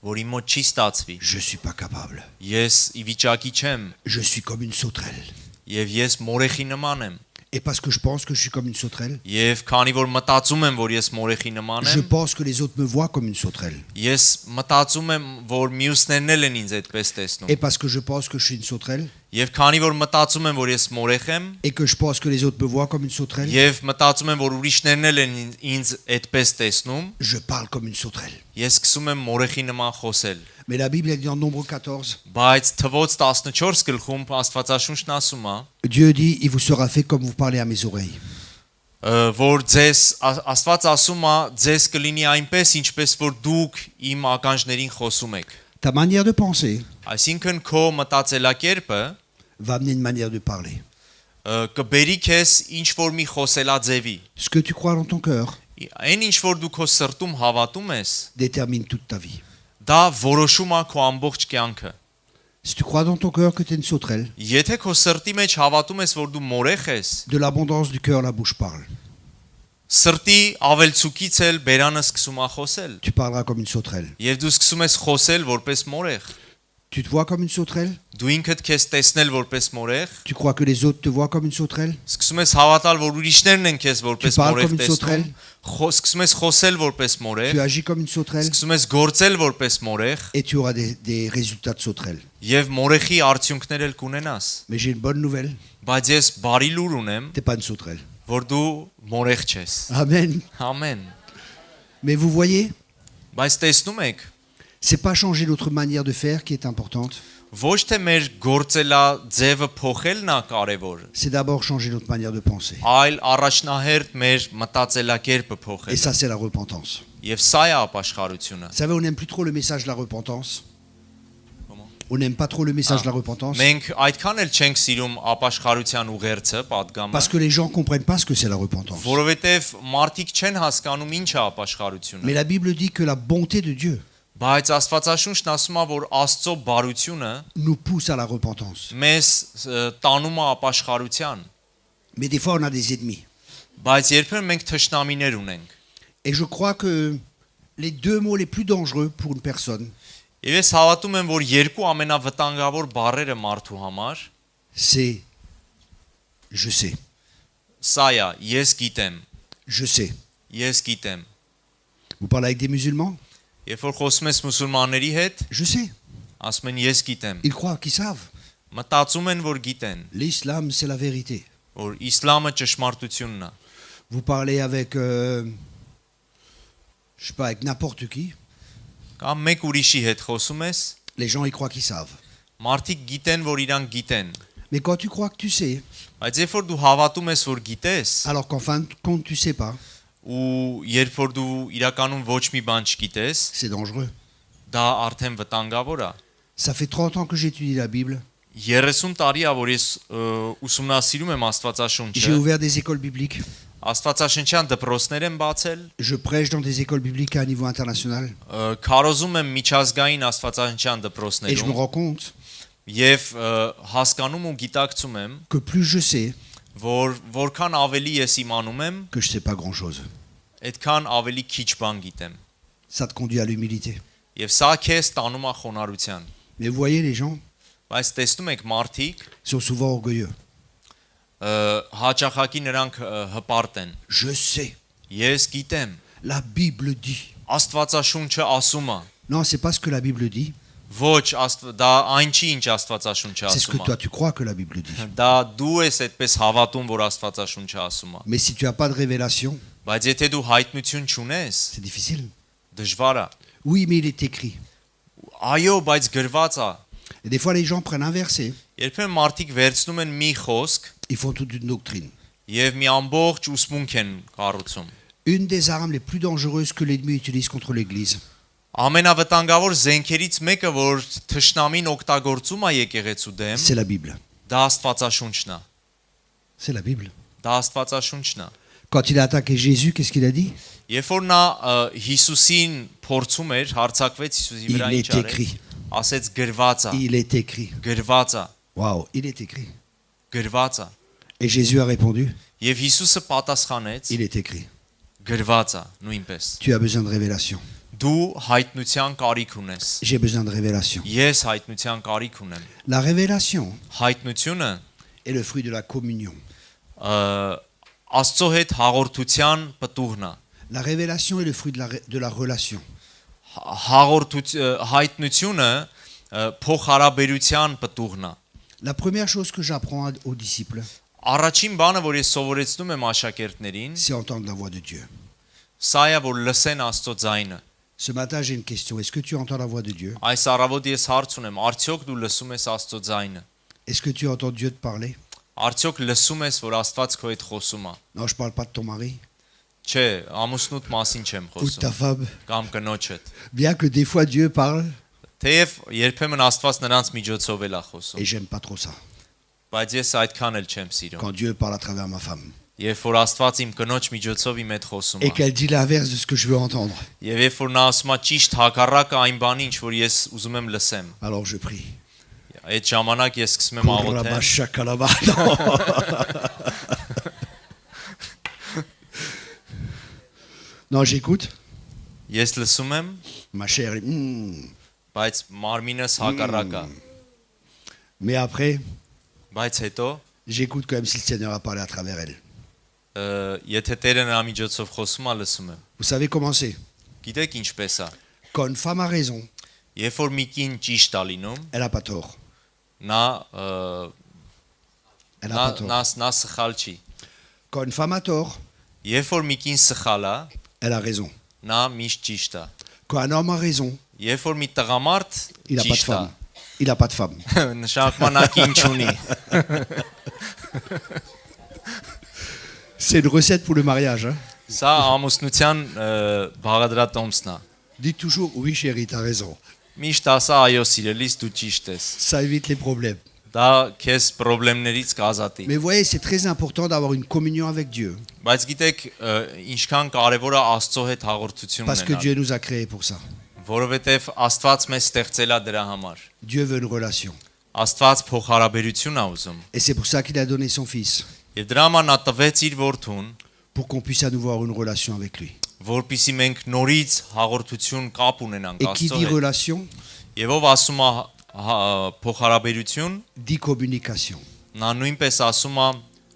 որ իմ մոտ չի ստացվի։ Je suis pas capable. Ես ի վիճակի չեմ, Je suis comme une sauterelle. եւ ես մորեխի նման եմ։ Et parce que je pense que je suis comme une sauterelle, Եվ քանի որ մտածում եմ, որ ես մորեխի նման je եմ, pense que les autres me voient comme une sauterelle. ես մտածում եմ, որ մյուսներն էլ են ինձ այդպես տեսնում։ Et parce que je pense que je suis une sauterelle, Եվ քանի որ մտածում եմ, որ ես մորեխ եմ, et que je pense que les autres me voient comme une sauterelle, եւ մտածում եմ, որ ուրիշներն էլ են ինձ այդպես տեսնում, je parle comme une sauterelle. ես սկսում եմ մորեխի նման խոսել։ Mais la Bible, elle dit en Nombre 14, Բայց թվոց 14 գլխում Աստվածաշունչն ասում է, Dieu dit, il vous sera fait comme vous parlez à mes oreilles. որ ձեզ Աստված ասում է, ձեզ կլինի այնպես, ինչպես որ դուք իմ ականջներին խոսում եք։ Ta manière de penser Այսինքն քո մտածելակերպը va amener une manière de parler. կբերի քեզ ինչ որ մի խոսելաձևի։ Ce que tu crois dans ton cœur Այն ինչ որ դու քո սրտում հավատում ես, détermine toute ta vie. դա որոշում է քո ամբողջ կյանքը։ Si tu crois dans ton cœur que tu es une sauterelle, Եթե քո սրտի մեջ հավատում ես, որ դու մորեխ ես, de l'abondance du cœur, la bouche parle. սրտի ավելցուկից էլ բերանը սկսում է խոսել։ Tu parleras comme une sauterelle. Եվ դու սկսում ես խոսել որպես մորեխ։ Tu te vois comme une sauterelle? Դու ինքդ քեզ տեսնել որպես մորեղ, Tu crois que les autres te voient comme une sauterelle? սկսում ես հավատալ, որ ուրիշներն են քեզ որպես parles մորեղ comme une sauterelle. տեսնում, սկսում ես խոսել որպես մորեղ, Tu agis comme une sauterelle սկսում ես գործել որպես մորեղ, et tu auras des résultats de sauterelle. եւ մորեխի արդյունքներ էլ կունենաս։ Mais j'ai une bonne nouvelle, Բայց ես բարի լուր ունեմ, t'es pas une sauterelle. որ դու մորեղ չես։ Amen. Ամեն։ Mais vous voyez, Բայց տեսնում եք, c'est pas changer notre manière de faire qui est importante, ոչ թե մեր գործելա ձևը փոխելն է կարևոր, c'est d'abord changer notre manière de penser. այլ առաջնահերթ մեր մտածելակերպը Et փոխելը։ ça, c'est la repentance. Եվ sա է ապաշխարությունը։ Vous savez, on n'aime plus trop le message de la repentance. Comment? On n'aime pas trop le message de la repentance Մենք այդքան էլ չենք սիրում ապաշխարության ուղերձը, պատգամը, parce que les gens comprennent pas ce que c'est la repentance. որովհետև մարդիկ չեն հասկանում ինչ է ապաշխարությունը։ Mais la Bible dit que la bonté de Dieu Բայց Աստվածաշունչն ասում է, որ Աստծո բարությունը nous pousse à la repentance. մեզ տանում է ապաշխարության, Mais des fois, on a des ennemis. բայց երբեմն մենք թշնամիներ ունենք։ Et je crois que les deux mots les plus dangereux pour une personne, Եվ ես հավատում եմ, որ երկու ամենավտանգավոր բառերը մարդու համար c'est je sais, սա է, ես գիտեմ, je sais. ես գիտեմ։ Vous parlez avec des musulmans? Երբ որ խոսում ես մուսուլմանների հետ, Je sais. ասում են ես գիտեմ։ Ils croient qu'ils savent. Մտածում են, որ գիտեն, L'islam, c'est la vérité. որ իսլամը ճշմարտությունն է։ Vous parlez avec, je sais pas, avec n'importe qui. Կամ մեկ ուրիշի հետ խոսում ես, Les gens, ils croient qu'ils savent. մարդիկ գիտեն, որ իրանք գիտեն։ Mais quand tu crois que tu sais, Բայց երբ որ դու հավատում ես, որ գիտես, alors qu'en fin de compte, tu sais pas, ու երբ որ դու իրականում ոչ մի բան չգիտես, c'est dangereux. դա արդեն վտանգավոր է։ Ça fait 30 ans que j'étudie la Bible. 30 տարի է, որ ես ուսումնասիրում եմ J'ai Աստվածաշունչը, ouvert des écoles bibliques. Աստվածաշնչյան դպրոցներ եմ բացել, Je prêche dans des écoles bibliques à un niveau international. քարոզում եմ միջազգային Աստվածաշնչյան Et je me դպրոցներում rends compte եւ հասկանում ու գիտակցում եմ, que plus je sais, որ որքան ավելի ես իմանում եմ, que je sais pas grand-chose. այդքան ավելի քիչ բան գիտեմ։ Ça te conduit à l'humilité. Եվ սա քեզ տանում է խոնարհության։ Mais vous voyez, les gens Բայց տեսնում եք մարդիկ sont souvent orgueilleux. հաճախակի նրանք հպարտ են։ Je sais. Ես գիտեմ, La Bible dit. Աստվածաշունչը ասում է։ Non, c'est pas ce que la Bible dit. Ոչ, դա այն չի, ինչ Աստվածաշունչը C'est ce que ասում toi է։ tu crois que la Bible dit. Դա դու ես այդպես հավատում, որ Աստվածաշունչը ասում է։ Mais si tu n'as pas de révélation, Բայց եթե դու հայտնություն չունես, c'est difficile. դժվար է։ Oui, mais il est écrit. Այո, բայց գրված է։ Et des fois, les gens prennent un verset, Երբեմն մարդիկ վերցնում են մի խոսք ils font toute une doctrine. եւ մի ամբողջ ուսմունք են կառուցում։ Une des armes les plus dangereuses que l'ennemi utilise contre l'Église, Ամենավտանգավոր զենքերից մեկը, որ թշնամին օգտագործում է եկեղեցու դեմ, c'est la Bible. դա Աստվածաշունչն է։ C'est la Bible. Դա Աստվածաշունչն է։ Quand il a attaqué Jésus, qu'est-ce qu'il a dit? Երբ որ նա Հիսուսին փորձում էր, հարցակվեց Հիսուսի վրա Il ինչ est արել, écrit. ասեց գրված է, Il est écrit. գրված է, Waouh, il est écrit. գրված է։ Et Jésus a répondu, Եվ Հիսուսը պատասխանեց, il est écrit. գրված է, նույնպես։ Tu as besoin de révélation. Դու հայտնության կարիք ունես։ J'ai besoin de révélation. Ես հայտնության կարիք ունեմ։ La révélation Հայտնությունը est le fruit de la communion. Աստծո հետ հաղորդության պտուղն է։ La révélation est le fruit de la relation. Հայտնությունը փոխհարաբերության պտուղն է։ La première chose que j'apprends aux disciples, Առաջին բանը, որ ես սովորեցնում եմ աշակերտներին, c'est entendre la voix de Dieu. սա է, որ լսեն Աստծո ձայնը։ Ce matin, j'ai une question. Est-ce que tu entends la voix de Dieu? Այս առավոտ ես հարց ունեմ, արդյոք դու լսում ես Աստծո ձայնը։ Est-ce que tu entends Dieu te parler? Արդյոք լսում ես, որ Աստված քո հետ խոսում է։ Non, je parle pas de ton mari Չէ, ամուսնուդ մասին չեմ ou de ta խոսում, femme. կամ կնոջդ։ Bien que des fois Dieu parle, Թեև երբեմն Աստված նրանց միջոցով էլ է խոսում, et j'aime pas trop ça. բայց ես այդքան էլ չեմ սիրում։ Quand Dieu parle à travers ma femme. Երբ որ Աստված իմ կնոջ միջոցով իմ հետ խոսում Et է, qu'elle dit l'inverse de ce que je veux entendre. եւ երբ որ նա ասում է ճիշտ հակառակը այն բանի, ինչ որ ես ուզում եմ լսեմ, Alors je prie. այդ ժամանակ ես սկսում եմ աղոթել։ Korabashakalaba. Non, j'écoute. Ես լսում եմ, Ma chère, բայց մարմինս հակառակա։ Mais après, Բայց հետո j'écoute quand même si le Seigneur a parlé à travers elle. Եթե Տերը նրա միջոցով խոսում է, լսում եմ։ Vous savez comment c'est? Գիտեք ինչպես է։ Quand une femme a raison, Երբ որ մի կին ճիշտ է լինում, elle n'a pas tort. նա Elle n'a pas tort. նա սխալ չի։ Quand une femme a tort, Երբ որ մի կին սխալ է, elle a raison. նա միշտ ճիշտ է։ Quand un homme a raison, Երբ որ մի տղամարդ il n'a pas de ճիշտ է, femme. Il n'a pas de femme. նշանակում է նա կին չունի։ C'est une recette pour le mariage. Hein? Սա ամուսնության բաղադրատոմսն է։ Dites toujours, oui chérie, t'as raison. Միշտ ասա այո սիրելիս դու ճիշտ ես։ Ça évite les problèmes. Դա քեզ խնդիրներից կազատի։ Mais vous voyez, c'est très important d'avoir une communion avec Dieu. Բայց գիտեք ինչքան կարևոր է Աստծո հետ հաղորդություն Parce que ունենալ, Dieu nous a créés pour ça. որովհետև Աստված մեզ ստեղծել է դրա համար։ Dieu veut une relation. Աստված փոխհարաբերություն է ուզում։ Et c'est pour ça qu'il a donné son Fils. Եվ դրա համար նա տվեց իր որդուն, Pour qu'on puisse à nouveau avoir une relation avec lui. որpիսի մենք նորից հաղորդություն կապ ունենանք Et qui Աստծո dit հետ։ relation, Եվ ով ասում է փոխհարաբերություն, dit communication. նա նույնպես ասում է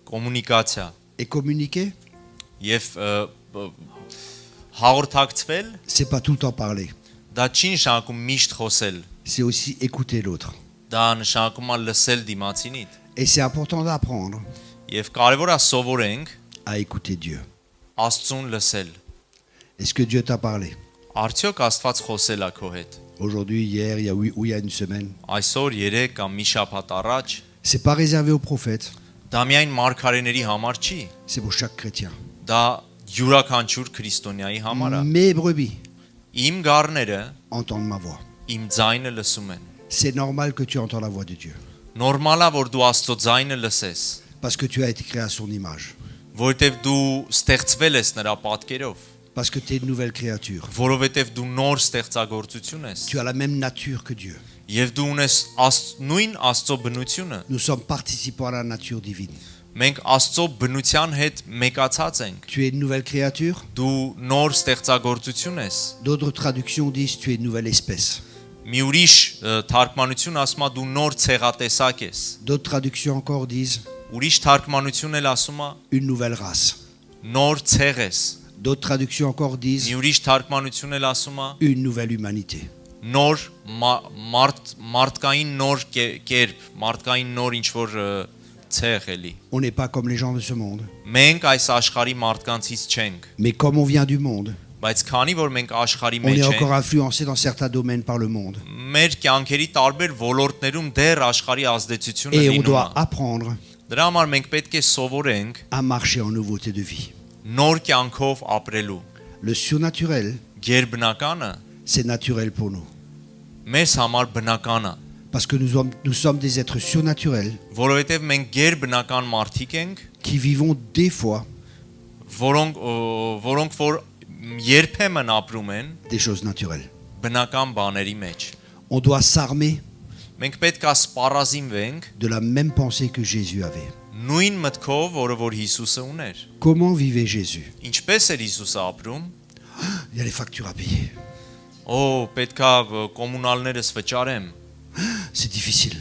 կոմունիկացիա Et communiquer, եւ հաղորդակցվել, c'est pas tout le temps parler. դա չի նշանակում միշտ խոսել, C'est aussi écouter l'autre. դա նշանակում է լսել դիմացինիդ։ Et c'est important d'apprendre Եվ կարևոր է սովորենք à écouter Dieu. Աստծուն լսել։ Est-ce que Dieu t'a parlé? Արդյոք Աստված խոսել է քո հետ։ Aujourd'hui, hier, ou il y a une semaine. Այսօր 3 կամ մի շաբաթ առաջ C'est pas réservé aux prophètes, դա միայն մարգարեների համար չի, c'est pour chaque chrétien. դա յուրաքանչյուր քրիստոնյայի համար է։ Mes brebis Իմ գառները entendent ma voix. իմ ձայնը լսում են։ C'est normal que tu entends la voix de Dieu. Նորմալ է որ դու Աստծո ձայնը լսես, Parce que tu as été créé à son image. որովհետև դու ստեղծվել ես նրա պատկերով, Parce que tu es une nouvelle créature. որովհետև դու նոր ստեղծագործություն ես, Tu as la même nature que Dieu. եւ դու ունես նույն Աստծո բնությունը։ Nous sommes participants à la nature divine. Մենք Աստծո բնության հետ մեկացած ենք։ Tu es une nouvelle créature. Դու նոր ստեղծագործություն ես։ D'autres traductions disent tu es une nouvelle espèce. Մի ուրիշ թարգմանություն ասում է դու նոր ցեղատեսակ ես։ D'autres traductions encore disent Ուրիշ թարգմանություն էլ ասում է une nouvelle race. նոր ցեղ ես։ D'autres traductions encore disent Մի ուրիշ թարգմանություն էլ ասում է une nouvelle humanité. նոր մարդկային նոր կերպ, մարդկային նոր ինչ որ ցեղ էլի։ On n'est pas comme les gens de ce monde. Մենք այս աշխարհի մարդկանցից չենք, Mais comme on vient du monde, բայց քանի որ մենք աշխարհի on est մեջ encore ենք, influencé dans certains domaines par le monde. մեր կյանքերի տարբեր ոլորտներում դեռ աշխարհի ազդեցությունը Et on լինում doit է։ apprendre Դրա համար մենք պետք է սովորենք à marcher en nouveauté de vie. նոր կյանքով ապրելու։ Le surnaturel, Գերբնականը c'est naturel pour nous. մեզ համար բնական է, Parce que nous sommes des êtres surnaturels որովհետև մենք գերբնական մարդիկ ենք, qui vivons des fois որոնք որ երբեմն ապրում են des choses naturelles. բնական բաների մեջ։ On doit s'armer Մենք պետք է սպառազինվենք de la même pensée que Jésus avait. նույն մտքով, որը որ Հիսուսը ուներ։ Comment vivait Jésus? Ինչպես էր Հիսուսը ապրում։ Il y a les factures à payer. Օ, պետքա կոմունալներս վճարեմ։ C'est difficile.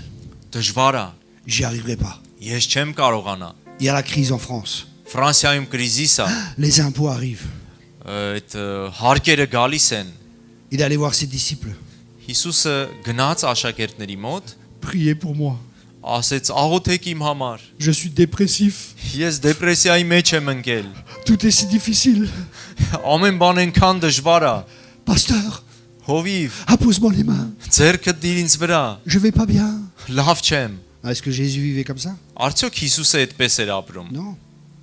Դժվար է։ J'y arriverai pas. Ես չեմ կարողանա։ Il y a la crise en France. Ֆրանսիայում կրիզիս է, Les impôts arrivent. այդ հարկերը գալիս են։ Il est allé voir ses disciples. Հիսուսը գնաց աշակերտների մոտ, Priez pour moi. ասեց աղոթեք իմ համար։ Je suis dépressif. Ես դեպրեսիայի մեջ եմ ընկել։ Tout est si difficile. Ամեն բան այնքան դժվար է։ Pasteur, Հովիվ, appose-moi les mains. ձեռքդ դիր ինձ վրա։ Je vais pas bien. Լավ չեմ։ Est-ce que Jésus vivait comme ça? Արդյոք Հիսուսը այդպես էր ապրում։ Non.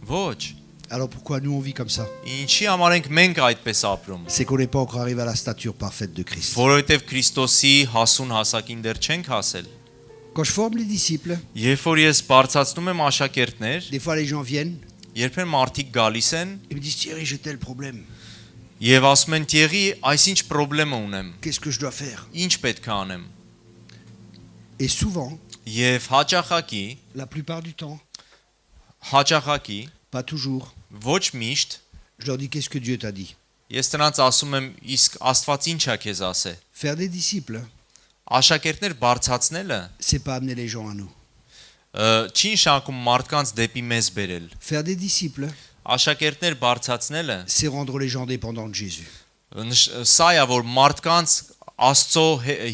Ոչ։ Alors pourquoi nous on vit comme ça? Ինչի համար ենք մենք այդպես ապրում։ C'est qu'on n'est pas encore arrivé à la stature parfaite de Christ. Որովհետև Քրիստոսի հասուն հասակին դեռ չենք հասել։ Quand je forme les disciples, Երբ որ ես բարձրացնում եմ աշակերտներ, des fois les gens viennent երբեմն մարդիկ գալիս են et me disent Thierry, j'ai tel problème. եւ ասում են Տիեղի, այսինչ խնդրեմ ունեմ։ Qu'est-ce que je dois faire? Ինչ պետք է անեմ։ Et souvent, Եվ հաճախակի, la plupart du temps, հաճախակի, pas toujours, ոչ միշտ je leur dis qu'est-ce que Dieu t'a dit? ես նրանց ասում եմ, իսկ Աստված ինչ է քեզ ասե։ Faire des disciples, Աշակերտներ բարձացնելը c'est pas amener les gens à nous. չի նշանակում մարդկանց դեպի մեզ բերել։ Faire des disciples, Աշակերտներ բարձացնելը c'est rendre les gens dépendants de Jésus. սա է որ մարդկանց Աստծո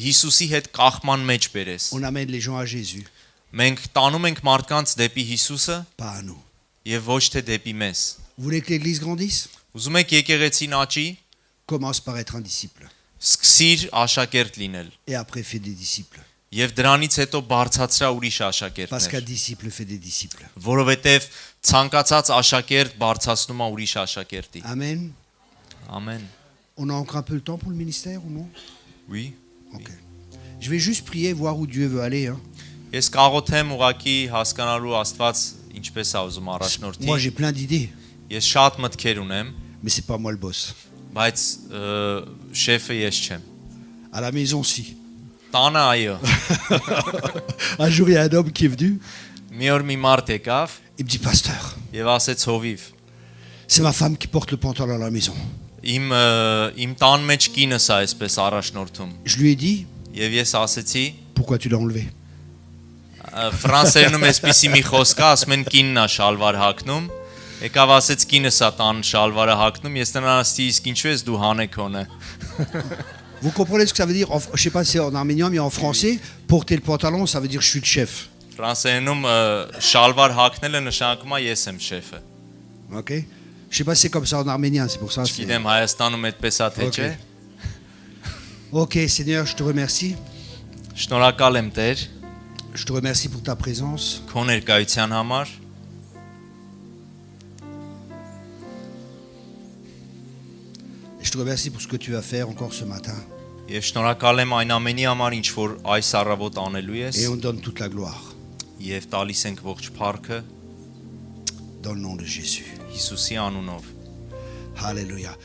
Հիսուսի հետ կախման մեջ բերես։ On amène les gens à Jésus, Մենք տանում ենք մարդկանց դեպի Հիսուսը pas à nous. եւ ոչ թե դեպի մեզ։ Vous voulez que l'Église grandisse? Ուզում եք եկեղեցին աճի, Commence par être un disciple. սկսիր աշակերտ լինել Et après, fais des disciples. եւ դրանից հետո բարձացրա ուրիշ Parce աշակերտներ, qu'un disciple fait des disciples. որովհետեւ ցանկացած աշակերտ բարձացնում է ուրիշ աշակերտի։ Amen. Ամեն։ On a encore un peu le temps pour le ministère ou non? Oui. Ok. Je vais juste prier, voir où Dieu veut aller. Hein. Ես կաղոթեմ ուղակի հասկանալու Աստված ինչպես է ուզում առաջնորդի։ Moi, j'ai plein d'idées, Ես շատ մտքեր ունեմ, mais c'est pas moi le boss. բայց շեֆը ես չեմ։ À la maison, si. Տանը այո։ Un jour, il y a un homme qui est venu, Մի օր մի մարդ եկավ il me dit, pasteur, եւ ասեց հովիվ։ c'est ma femme qui porte le pantalon à la maison. Իմ տան մեջ կինս է այսպես առաջնորդում։ Je lui ai dit, Եվ ես ասեցի, pourquoi tu l'as enlevé? ֆրանսերենում էսպիսի մի խոսք է, ասում են կինն է շալվար հագնում։ Եկավ ասեց կինս է տան շալվարը հագնում, ես նրան ասեցի իսկ ինչու ես դու հանեկոնը։ Vous comprenez ce que ça veut dire? Je sais pas si c'est en arménien, mais en français, porter le pantalon, ça veut dire je suis le chef. Ֆրանսերենում շալվար հագնելը նշանակում է ես եմ շեֆը։ Ok? Je sais pas si c'est comme ça en arménien, c'est pour ça. Չգիտեմ Հայաստանում այդպես է թե չէ։ Ok, Seigneur, je te remercie. Շնորհակալ եմ Տեր, Je te remercie pour ta présence. քո ներկայության համար։ Et je te remercie pour ce que tu vas faire encore ce matin. Եվ շնորհակալ եմ այն ամենի համար, ինչ որ այս առավոտ անելու ես, Et on donne toute la gloire եւ տալիս ենք ողջ փառքը dans le nom de Jésus. Հիսուսի անունով։ Alléluia.